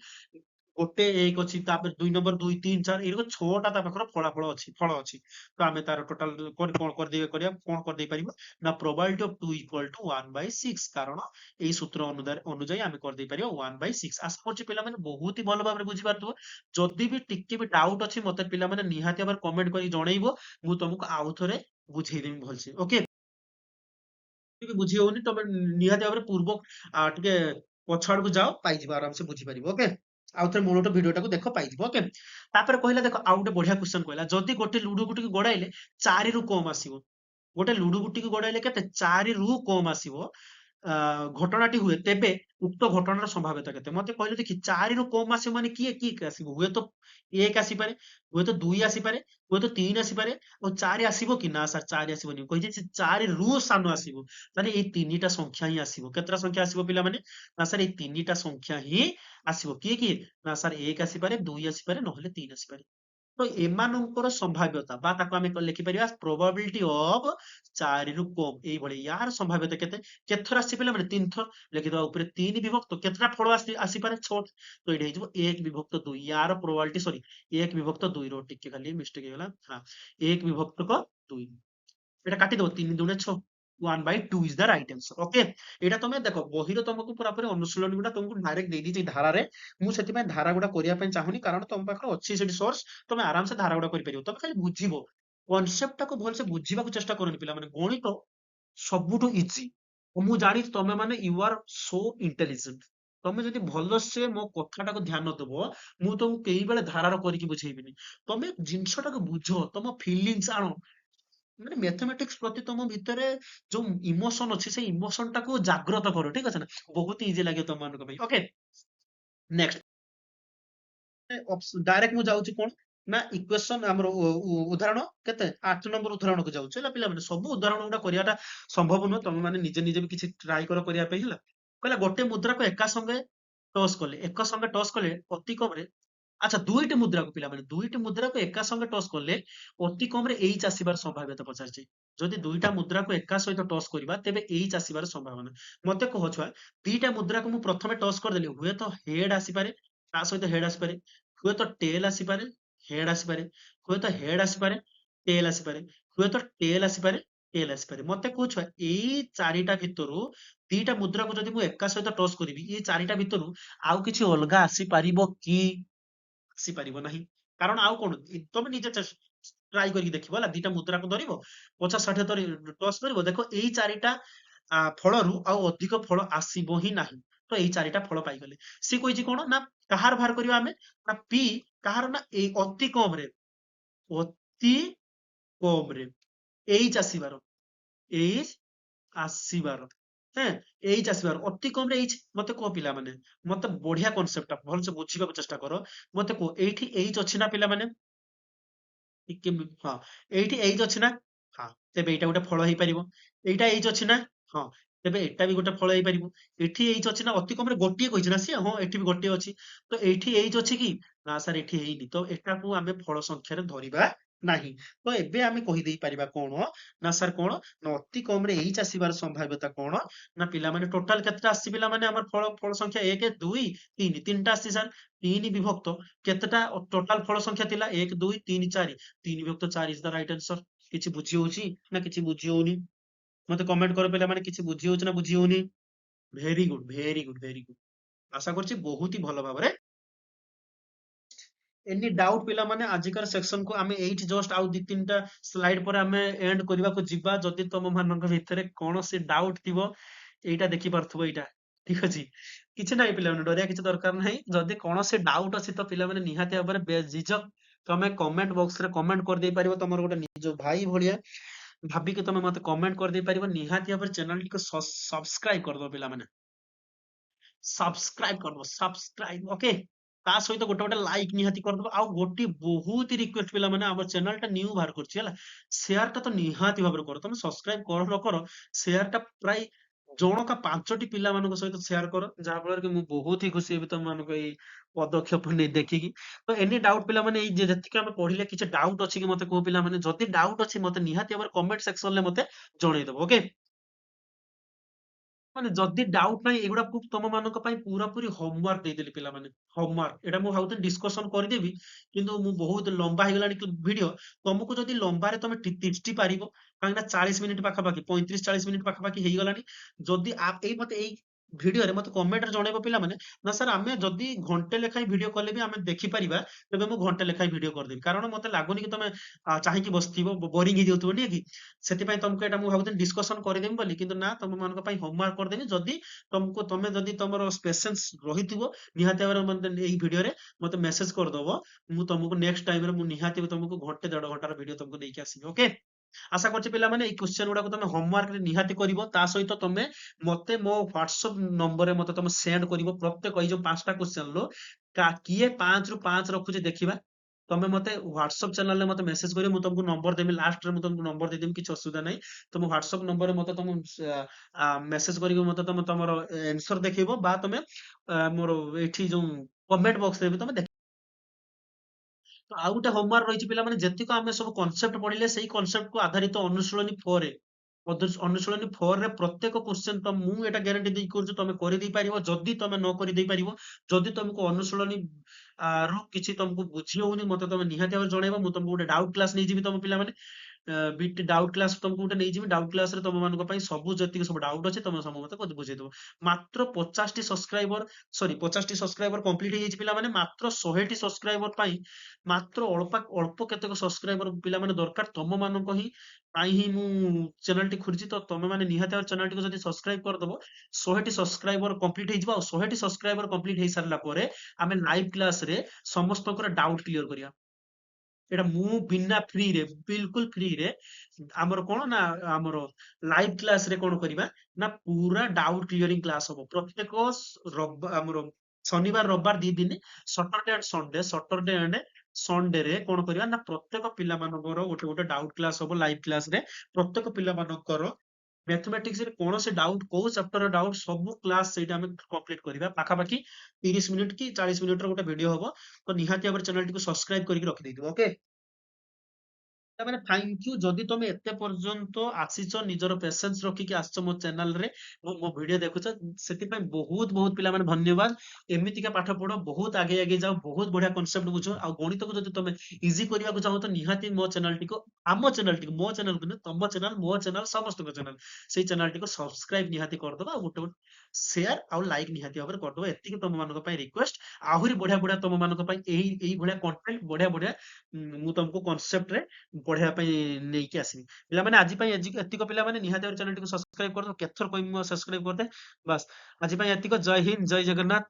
ଗୋଟେ 1 ଅଛି ତାପରେ 2 ନମ୍ବର 2 3 4 ଏଇରକ 6ଟା ତା ପାଖରେ ଫଳାଫଳ ଅଛି ଫଳ ଅଛି ତ ଆମେ ତାର ଟୋଟାଲ କଣ କରିଦେଇ କରିବା କଣ କରିଦେଇ ପାରିବା ନା probability of 2 equal to 1/6 କାରଣ ଏଇ ସୂତ୍ର ଅନୁଯାୟୀ ଆମେ କରିଦେଇ ପାରିବା 1/6 ଆଶା କରୁଛି ପିଲାମାନେ ବହୁତ ହି ଭଲ ଭାବରେ ବୁଝିପାରୁଥିବ ଯଦି ବି ଟିକେ ବି ଡାଉଟ ଅଛି ମତେ ପିଲାମାନେ ନିହାତି ଭାବରେ କମେଣ୍ଟ କରି ଜଣେଇବ ମୁଁ ତମକୁ ଆଉ ଥରେ ବୁଝେଇଦେବି ଭଲସେ ଓକେ ଟିକେ ବୁଝି ହଉନି ତମେ ନିହାତି ଭାବରେ ପୂର୍ବ ଟିକେ ପଛ ଆଡକୁ ଯାଅ ପାଇଯିବ ଆରାମସେ ବୁଝିପାରିବ ଓକେ ଆଉ ଥରେ ମୂଳଠୁ ଭିଡିଓଟାକୁ ଦେଖ ପାଇଯିବ ଓକେ ତାପରେ କହିଲା ଦେଖ ଆଉ ଗୋଟେ ବଢିଆ କ୍ୱେଶ୍ଚନ କହିଲା ଯଦି ଗୋଟେ ଲୁଡୁ ଗୁଟିକୁ ଗଡାଇଲେ 4ରୁ କମ ଆସିବ ଗୋଟେ ଲୁଡୁ ଗୁଟିକୁ ଗଡାଇଲେ କେତେ 4ରୁ କମ ଆସିବ ଘଟଣାଟି ହୁଏ ତେବେ ଉକ୍ତ ଘଟଣାର ସମ୍ଭାବ୍ୟତା କେତେ ମତେ କହିଲେ ଦେଖି 4ରୁ କମ ଆସିବ ମାନେ କିଏ ଆସିବ ହୁଏତ 1 ଆସିପାରେ ହୁଏତ 2 ଆସିପାରେ ହୁଏତ 3 ଆସିପାରେ ଆଉ 4 ଆସିବ କି ନା ସାର୍ 4 ଆସିବନି କହିଛି ସେ 4ରୁ ସାନ ଆସିବ ତାହେଲେ ଏଇ ତିନିଟା ସଂଖ୍ୟା ହିଁ ଆସିବ କେତେଟା ସଂଖ୍ୟା ଆସିବ ପିଲାମାନେ ନା ସାର୍ ଏଇ ତିନିଟା ସଂଖ୍ୟା ହିଁ ଆସିବ କିଏ ନା ସାର୍ 1 ଆସିପାରେ 2 ଆସିପାରେ ନହେଲେ 3 ଆସିପାରେ ତ ଏମାନଙ୍କର ସମ୍ଭାବ୍ୟତା ବା ତାକୁ ଆମେ ଲେଖିପାରିବା probability of 4ରୁ କମ ଏଇଭଳି ୟାର ସମ୍ଭାବ୍ୟତା କେତେଥର ଆସିଛି ପିଲାମାନେ 3 ଥର ଲେଖିଦବା ଉପରେ 3 ବିଭକ୍ତ କେତେଟା ଫଳ ଆସିପାରେ 6 ତ ଏଇଟା ହେଇଯିବ 1/2 ୟାର probability ସରି 1/2 ର ଟିକେ ଖାଲି ମିଷ୍ଟେକ୍ ହେଇଗଲା ହଁ 1/2 ଏଇଟା କାଟିଦବ 3 ଦୁଣେ 6 1/2 is the right answer okay ଏଇଟା ତମେ ଦେଖ ବହିର ତମକୁ ପୁରାପୁରି ଅନୁଶୀଳନୀ ଗୁଡା ତମକୁ ଡାଇରେକ୍ଟ ଦେଇଦେଇଛି ଧାରାରେ ମୁଁ ସେଥିପାଇଁ ଧାରା ଗୁଡା କରିବା ପାଇଁ ଚାହୁଁନି କାରଣ ତମ ପାଖରେ ଅଛି ସେଠି ସୋର୍ସ ତମେ ଆରାମସେ ଧାରା ଗୁଡା କରିପାରିବ ତମେ ଖାଲି ବୁଝିବ କନସେପ୍ଟ ଟାକୁ ଭଲସେ ବୁଝିବାକୁ ଚେଷ୍ଟା କରନି ପିଲାମାନେ ଗଣିତ ସବୁଠୁ ଇଜି ମୁଁ ଜାଣିଛି ତମେ ମାନେ ୟୁ ଆର ସୋ ଇଣ୍ଟେଲିଜେଣ୍ଟ ତମେ ଯଦି ଭଲସେ ମୋ କଥାଟାକୁ ଧ୍ୟାନ ଦବ ମୁଁ ତମକୁ କେଇ ବେଳେ ଧାରାର କରିକି ବୁଝେଇବିନି ତମେ ଜିନିଷଟାକୁ ବୁଝ ତମ ଫିଲିଙ୍ଗସ ଆଣ ମାନେ ମ୍ୟାଥମେଟିକ୍ସ ପ୍ରତି ତମ ଭିତରେ ଯୋଉ ଇମୋସନ ଅଛି ସେଇ ଇମୋସନ ଟାକୁ ଜାଗ୍ରତ କର ଠିକ ଅଛି ନା ବହୁତ ଇଜି ଲାଗିବ ତମ ମାନଙ୍କ ପାଇଁ ଓକେ ନେକ୍ସଟ ଡାଇରେକ୍ଟ ମୁଁ ଯାଉଛି କଣ ନା ଇକ୍ୱେସନ ଆମର ଉଦାହରଣ କେତେ 8 ନମ୍ବର ଉଦାହରଣକୁ ଯାଉଛି ହେଲା ପିଲାମାନେ ସବୁ ଉଦାହରଣ ଗୁଡା କରିବାଟା ସମ୍ଭବ ନୁହଁ ତମେ ମାନେ ନିଜେ ନିଜେ ବି କିଛି ଟ୍ରାଏ କର କରିବା ପାଇଁ ହେଲା କହିଲା ଗୋଟେ ମୁଦ୍ରାକୁ ଏକା ସଙ୍ଗେ ଟସ୍ କଲେ ଏକ ସଙ୍ଗେ ଟସ୍ କଲେ ଅତି କମରେ ଆଚ୍ଛା ଦୁଇଟି ମୁଦ୍ରାକୁ ପିଲାମାନେ ଦୁଇଟି ମୁଦ୍ରାକୁ ଏକା ସଙ୍ଗେ ଟସ୍ କଲେ ଅତି କମରେ ଏଇଚ୍ ଆସିବାର ସମ୍ଭାବ୍ୟତା ପଚାରିଛି। ଯଦି ଦୁଇଟା ମୁଦ୍ରାକୁ ଏକା ସହିତ ଟସ୍ କରିବା ତେବେ ଏଇଚ୍ ଆସିବାର ସମ୍ଭାବନା। ମତେ କହ ଛୁଆ ଦିଟା ମୁଦ୍ରାକୁ ମୁଁ ପ୍ରଥମେ ଟସ୍ କରିଦେଲି ହୁଏତ ହେଡ୍ ଆସିପାରେ ତା ସହିତ ହେଡ୍ ଆସିପାରେ ହୁଏତ ଟେଲ୍ ଆସିପାରେ ହେଡ୍ ଆସିପାରେ ହୁଏତ ହେଡ୍ ଆସିପାରେ ଟେଲ୍ ଆସିପାରେ ହୁଏତ ଟେଲ୍ ଆସିପାରେ ଟେଲ୍ ଆସିପାରେ ମତେ କୁହ ଛୁଆ ଏଇ ଚାରିଟା ଭିତରୁ ଦିଟା ମୁଦ୍ରାକୁ ଯଦି ମୁଁ ଏକା ସହିତ ଟସ୍ କରିବି ଏଇ ଚାରିଟା ଭିତରୁ ଆଉ କିଛି ଅଲଗା ଆସିପାରିବ କି? ଆସିପାରିବ ନାହିଁ। କାରଣ ଆଉ କଣ ତମେ ନିଜେ ଟ୍ରାଏ କରିକି ଦେଖିବ ହେଲା ଦିଟା ମୁଦ୍ରାକୁ ଧରିବ 50-60 ଥର ଟସ୍ କରିବ ଦେଖ ଏଇ ଚାରିଟା ଫଳରୁ ଆଉ ଅଧିକ ଫଳ ଆସିବ ହିଁ ନାହିଁ। ତ ଏଇ ଚାରିଟା ଫଳ ପାଇଗଲେ ସିଏ କହିଛି କଣ ନା କାହାର ବାହାର କରିବା ଆମେ ନା ପି କାହାର ନା ଏଇ ଅତି କମରେ ଏଇଚ୍ ଆସିବାର ଏଇଚ୍ ଆସିବାର ହେଁ ଏଇଚ୍ ଆସିବାର ଅତି କମରେ ଏଇଚ୍ ମତେ କୁହ ପିଲାମାନେ ମତେ ବଢିଆ କନସେପ୍ଟଟା ଭଲସେ ବୁଝିବାକୁ ଚେଷ୍ଟା କର ମତେ କୁହ ଏଇଠି ଏଇଚ୍ ଅଛି ନା ପିଲାମାନେ ଟିକେ ହଁ ଏଇଠି ଏଇଚ୍ ଅଛି ନା ହଁ ତେବେ ଏଇଟା ଗୋଟେ ଫଳ ହେଇପାରିବ ଏଇଟା ଏଇଚ୍ ଅଛି ନା ହଁ ତେବେ ଏଇଟା ବି ଗୋଟେ ଫଳ ହେଇପାରିବ ଏଠି ଏଇଚ୍ ଅଛି ନା ଅତି କମରେ ଗୋଟିଏ କହିଛି ନା ସିଏ ହଁ ଏଠି ବି ଗୋଟିଏ ଅଛି ତ ଏଇଠି ଏଇଚ୍ ଅଛି କି ନା ସାର୍ ଏଠି ହେଇନି ତ ଏଟାକୁ ଆମେ ଫଳ ସଂଖ୍ୟାରେ ଧରିବା ନାହିଁ ତ ଏବେ ଆମେ କହିଦେଇ ପାରିବା କଣ ନା ସାର୍ କଣ ନା ଅତି କମରେ ଏଇଚ୍ ଆସିବାର ସମ୍ଭାବ୍ୟତା କଣ ନା ପିଲାମାନେ ଟୋଟାଲ କେତେଟା ଆସିଛି ପିଲାମାନେ ଆମର ଫଳ ସଂଖ୍ୟା 1 2 3 ତିନିଟା ଆସିଛି ସାର୍ 3 ବିଭକ୍ତ କେତେଟା ଟୋଟାଲ ଫଳ ସଂଖ୍ୟା ଥିଲା 1 2 3 4 3 ବିଭକ୍ତ 4 ଇଜ ଦ ରାଇଟ ଆନ୍ସର କିଛି ବୁଝି ହଉଛି ନା କିଛି ବୁଝି ହଉନି ମତେ କମେଣ୍ଟ କର ପିଲାମାନେ କିଛି ବୁଝି ହଉଛି ନା ବୁଝି ହଉନି very good very good very good ଆଶା କରୁଛି ବହୁତ ହି ଭଲ ଭାବରେ ଏନି ଡାଉଟ ପିଲାମାନେ ଆଜିକାର ସେକ୍ସନ କୁ ଆମେ ଏଇଠି ଜଷ୍ଟ ଆଉ ଦି ତିନିଟା ସ୍ଲାଇଡ ପରେ ଆମେ ଏଣ୍ଡ କରିବାକୁ ଯିବା ଯଦି ତମ ମାନଙ୍କ ଭିତରେ କୌଣସି ଡାଉଟ ଥିବ ଏଇଟା ଦେଖିପାରୁଥିବ ଏଇଟା ଠିକ ଅଛି କିଛି ନାହିଁ ପିଲାମାନେ ଡରିବା କିଛି ଦରକାର ନାହିଁ ଯଦି କୌଣସି ଡାଉଟ ଅଛି ତ ପିଲାମାନେ ନିହାତି ଭାବରେ ବେଝିଝକ ତମେ କମେଣ୍ଟ ବକ୍ସ ରେ କମେଣ୍ଟ କରିଦେଇ ପାରିବ ତମର ଗୋଟେ ନିଜ ଭାଇ ଭଳିଆ ଭାବିକି ତମେ ମତେ କମେଣ୍ଟ କରିଦେଇ ପାରିବ ନିହାତି ଭାବରେ ଚ୍ୟାନେଲଟିକୁ ସବସ୍କ୍ରାଇବ କରିଦବ ପିଲାମାନେ ସବସ୍କ୍ରାଇବ କରିଦବ ସବସ୍କ୍ରାଇବ ଓକେ ତା ସହିତ ଗୋଟେ ଗୋଟେ ଲାଇକ୍ ନିହାତି କରିଦବ ଆଉ ଗୋଟେ ବହୁତ ରିକ୍ୱେଷ୍ଟ ପିଲାମାନେ ଆମ ଚ୍ୟାନେଲ ଟା ନ୍ୟୁ ବାହାର କରୁଛି ହେଲା ସେୟାର ଟା ତ ନିହାତି ଭାବରେ କର ତମେ ସବସ୍କ୍ରାଇବ କର ନ କର ସେୟାର ଟା ପ୍ରାୟ ଜଣକା 5ଟି ପିଲାମାନଙ୍କ ସହିତ ସେୟାର କର ଯାହା ଫଳରେ କି ମୁଁ ବହୁତ ହି ଖୁସି ହେବି ତମମାନଙ୍କ ଏଇ ପଦକ୍ଷେପ ନେଇ ଦେଖିକି ତ ଏନି ଡାଉଟ ପିଲାମାନେ ଏଇ ଯେତିକି ଆମେ ପଢିଲେ କିଛି ଡାଉଟ ଅଛି କି ମତେ କୋଉ ପିଲାମାନେ ଯଦି ଡାଉଟ ଅଛି ମତେ ନିହାତି ଭାବରେ କମେଣ୍ଟ ସେକ୍ସନ ରେ ମତେ ଜଣେଇଦବ ଓକେ ମାନେ ଯଦି ଡାଉଟ ନାହିଁ ଏଗୁଡା ତମ ମାନଙ୍କ ପାଇଁ ପୁରାପୁରି ହୋମୱାର୍କ ଦେଇଦେଲି ପିଲାମାନେ ହୋମୱାର୍କ ଏଇଟା ମୁଁ ଭାବୁଥିଲି ଡିସକସନ କରିଦେବି କିନ୍ତୁ ମୁଁ ବହୁତ ଲମ୍ବା ହେଇଗଲାଣି ଭିଡିଓ ତମକୁ ଯଦି ଲମ୍ବାରେ ତମେ ତିଷ୍ଠି ପାରିବ କାହିଁକି ନା 40 ମିନିଟ ପାଖାପାଖି 35-40 ମିନିଟ ପାଖାପାଖି ହେଇଗଲାଣି ଯଦି ଏଇ ମତେ ଏଇ ଭିଡିଓରେ ମତେ କମେଣ୍ଟରେ ଜଣେଇବ ପିଲାମାନେ ନା ସାର୍ ଆମେ ଯଦି ଘଣ୍ଟେ ଲେଖାଏଁ ଭିଡିଓ କଲେ ବି ଆମେ ଦେଖିପାରିବା ତେବେ ମୁଁ ଘଣ୍ଟେ ଲେଖାଏଁ ଭିଡିଓ କରିଦେବି କାରଣ ମତେ ଲାଗୁନି କି ତମେ ଚାହିଁକି ବସିଥିବ ବୋରିଂ ହେଇଯାଉଥିବ ନୁହେଁ କି ସେଥିପାଇଁ ତମକୁ ଏଇଟା ମୁଁ ଭାବୁଥିଲି ଡିସକସନ କରିଦେବି ବୋଲି କିନ୍ତୁ ନା ତମ ମାନଙ୍କ ପାଇଁ ହୋମୱାର୍କ କରିଦେବି ଯଦି ତମେ ଯଦି ତମର ପେସେନ୍ସ ରହିଥିବ ନିହାତି ଭାବରେ ମତେ ଏଇ ଭିଡିଓରେ ମତେ ମେସେଜ କରିଦବ ମୁଁ ତମକୁ ନେକ୍ସଟ ଟାଇମରେ ମୁଁ ନିହାତି ତମକୁ ଘଣ୍ଟେ 1.5 ଘଣ୍ଟାର ଭିଡିଓ ତମକୁ ନେଇକି ଆସିବି ଓକେ ଆଶା କରୁଛି ପିଲାମାନେ ଏଇ କ୍ୱେଶ୍ଚନ ଗୁଡାକୁ ତମେ ହୋମୱାର୍କରେ ନିହାତି କରିବ ତା ସହିତ ତମେ ମତେ ମୋ ହ୍ୱାଟ୍ସଆପ ନମ୍ବରରେ ମତେ ତମେ ସେଣ୍ଡ କରିବ ପ୍ରତ୍ୟେକ ଏଇ ଯୋଉ 5ଟା କ୍ୱେଶ୍ଚନ ରୁ କିଏ 5 ରୁ 5 ରଖୁଛି ଦେଖିବା ତମେ ମତେ ହ୍ୱାଟ୍ସଆପ ଚ୍ୟାନେଲରେ ମତେ ମେସେଜ କରିବ ମୁଁ ତମକୁ ନମ୍ବର ଦେବି ଲାଷ୍ଟରେ ମୁଁ ତମକୁ ନମ୍ବର ଦେଇଦେବି କିଛି ଅସୁବିଧା ନାହିଁ ତମ ହ୍ୱାଟ୍ସଆପ ନମ୍ବରରେ ମତେ ତମ ମେସେଜ କରିକି ମତେ ତମେ ତମର ଆନ୍ସର ଦେଖେଇବ ବା ତମେ ମୋର ଏଠି ଯୋଉ କମେଣ୍ଟ ବକ୍ସରେ ବି ତମେ ତ ଆଉ ଗୋଟେ ହୋମୱାର୍କ ରହିଛି ପିଲାମାନେ ଯେତିକ ଆମେ ସବୁ କନସେପ୍ଟ ପଢିଲେ ସେଇ କନସେପ୍ଟକୁ ଆଧାରିତ ଅନୁଶୀଳନୀ 4 ରେ ଅନୁଶୀଳନୀ 4 ରେ ପ୍ରତ୍ୟେକ କ୍ୱେଶ୍ଚନ ତ ମୁଁ ଏଟା ଗ୍ୟାରେଣ୍ଟି ଦେଇ କହୁଛି ତମେ କରିଦେଇ ପାରିବ ଯଦି ତମେ ନ କରିଦେଇ ପାରିବ ଯଦି ତମକୁ ଅନୁଶୀଳନୀ ରୁ କିଛି ତମକୁ ବୁଝି ହଉନି ମତେ ତମେ ନିହାତି ଭାବରେ ଜଣେଇବ ମୁଁ ତମକୁ ଗୋଟେ ଡାଉଟ କ୍ଲାସ ନେଇଯିବି ତମ ପିଲାମାନେ ବିଟ୍ ଡାଉଟ କ୍ଲାସ ତମକୁ ଗୋଟେ ନେଇଯିବି ଡାଉଟ କ୍ଲାସରେ ତମ ମାନଙ୍କ ପାଇଁ ସବୁ ଯେତିକି ସବୁ ଡାଉଟ ଅଛି ତମେ ସବୁ ମତେ ବୁଝେଇଦବ ମାତ୍ର 50ଟି ସବସ୍କ୍ରାଇବର ସରି 50ଟି ସବସ୍କ୍ରାଇବର କମ୍ପ୍ଲିଟ ହେଇଯାଇଛି ପିଲାମାନେ ମାତ୍ର 100ଟି ସବସ୍କ୍ରାଇବର ପାଇଁ ମାତ୍ର ଅଳ୍ପ କେତେକ ସବସ୍କ୍ରାଇବର ପିଲାମାନେ ଦରକାର ତମ ମାନଙ୍କ ହିଁ ପାଇଁ ହିଁ ମୁଁ ଚ୍ୟାନେଲଟି ଖୋଲିଛି ତ ତମେ ମାନେ ନିହାତି ଭାବରେ ଚ୍ୟାନେଲଟିକୁ ଯଦି ସବସ୍କ୍ରାଇବ କରିଦବ 100ଟି ସବସ୍କ୍ରାଇବର କମ୍ପ୍ଲିଟ ହେଇଯିବ ଆଉ 100ଟି ସବସ୍କ୍ରାଇବର କମ୍ପ୍ଲିଟ ହେଇସାରିଲା ପରେ ଆମେ ଲାଇଭ କ୍ଲାସରେ ସମସ୍ତଙ୍କର ଡାଉଟ କ୍ଲିୟର କରିବା ଏଇଟା ମୁଁ ବିନା ଫ୍ରିରେ ବିଲକୁଲ ଫ୍ରିରେ ଆମର କଣ ନା ଆମର ଲାଇଭ କ୍ଲାସ ରେ କଣ କରିବା ନା ପୁରା ଡାଉଟ କ୍ଲିୟରିଂ କ୍ଲାସ ହବ ପ୍ରତ୍ୟେକ ଆମର ଶନିବାର ରବିବାର 2 ଦିନ ସଟରଡେ ଆଣ୍ଡ ସଣ୍ଡେରେ କଣ କରିବା ନା ପ୍ରତ୍ୟେକ ପିଲାମାନଙ୍କର ଗୋଟେ ଗୋଟେ ଡାଉଟ କ୍ଲାସ ହବ ଲାଇଭ କ୍ଲାସ ରେ ପ୍ରତ୍ୟେକ ପିଲାମାନଙ୍କର ମ୍ୟାଥମେଟିକ୍ସ ରେ କୌଣସି ଡାଉଟ୍ କୋଉ ଚାପ୍ଟର ଡାଉଟ୍ ସବୁ କ୍ଲାସ୍ ସେଇଟା ଆମେ କମ୍ପ୍ଲିଟ୍ କରିବା। ପାଖାପାଖି 30 ମିନିଟ୍ କି 40 ମିନିଟର ଗୋଟେ ଭିଡିଓ ହବ। ତ ନିହାତି ଭାବରେ ଚ୍ୟାନେଲଟିକୁ ସବସ୍କ୍ରାଇବ କରିକି ରଖିଦେଇଥିବ। ଓକେ। ତାମାନେ ଥ୍ୟାଙ୍କ ୟୁ ଯଦି ତମେ ଏତେ ପର୍ଯ୍ୟନ୍ତ ଆସିଛ ନିଜର ପେସେନ୍ସ ରଖିକି ଆସିଛ ମୋ ଚ୍ୟାନେଲରେ ମୋ ଭିଡିଓ ଦେଖୁଛ ସେଥିପାଇଁ ବହୁତ ବହୁତ ପିଲାମାନେ ଧନ୍ୟବାଦ। ଏମିତିକା ପାଠ ପଢ ବହୁତ ଆଗେଇ ଆଗେଇ ଯାଅ ବହୁତ ବଢିଆ କନସେପ୍ଟ ବୁଝ ଆଉ ଗଣିତକୁ ଯଦି ତମେ ଇଜି କରିବାକୁ ଚାହଁ ତ ନିହାତି ମୋ ଚ୍ୟାନେଲଟିକୁ ଆମ ଚ୍ୟାନେଲଟିକୁ ମୋ ଚ୍ୟାନେଲକୁ ନୁହେଁ ତମ ଚ୍ୟାନେଲ ମୋ ଚ୍ୟାନେଲ ସମସ୍ତଙ୍କ ଚ୍ୟାନେଲ ସେଇ ଚ୍ୟାନେଲଟିକୁ ସବସ୍କ୍ରାଇବ ନିହାତି କରିଦବ ଆଉ ଗୋଟେ ଗୋଟେ ସେୟାର ଆଉ ଲାଇକ୍ ନିହାତି ଭାବରେ କରିଦବ ଏତିକି ତମମାନଙ୍କ ପାଇଁ ରିକ୍ୱେଷ୍ଟ। ଆହୁରି ବଢିଆ ବଢିଆ ତମମାନଙ୍କ ପାଇଁ ଏଇ ଭଳିଆ କଣ୍ଟେଣ୍ଟ ବଢିଆ ବଢିଆ ମୁଁ ତମକୁ କନସେପ୍ଟରେ ପଢେଇବା ପାଇଁ ନେଇକି ଆସିବି। ପିଲାମାନେ ଆଜି ପାଇଁ ଏତିକ ପିଲାମାନେ ନିହାତି ଭାବରେ ଚ୍ୟାନେଲଟିକୁ ସବସ୍କ୍ରାଇବ କରିଦବ। କେତେଥର କହିବି ମୁଁ ସବସ୍କ୍ରାଇବ କରିଦେ। ବାସ୍ ଆଜି ପାଇଁ ଏତିକ। ଜୟ ହିନ୍ଦ ଜୟ ଜଗନ୍ନାଥ।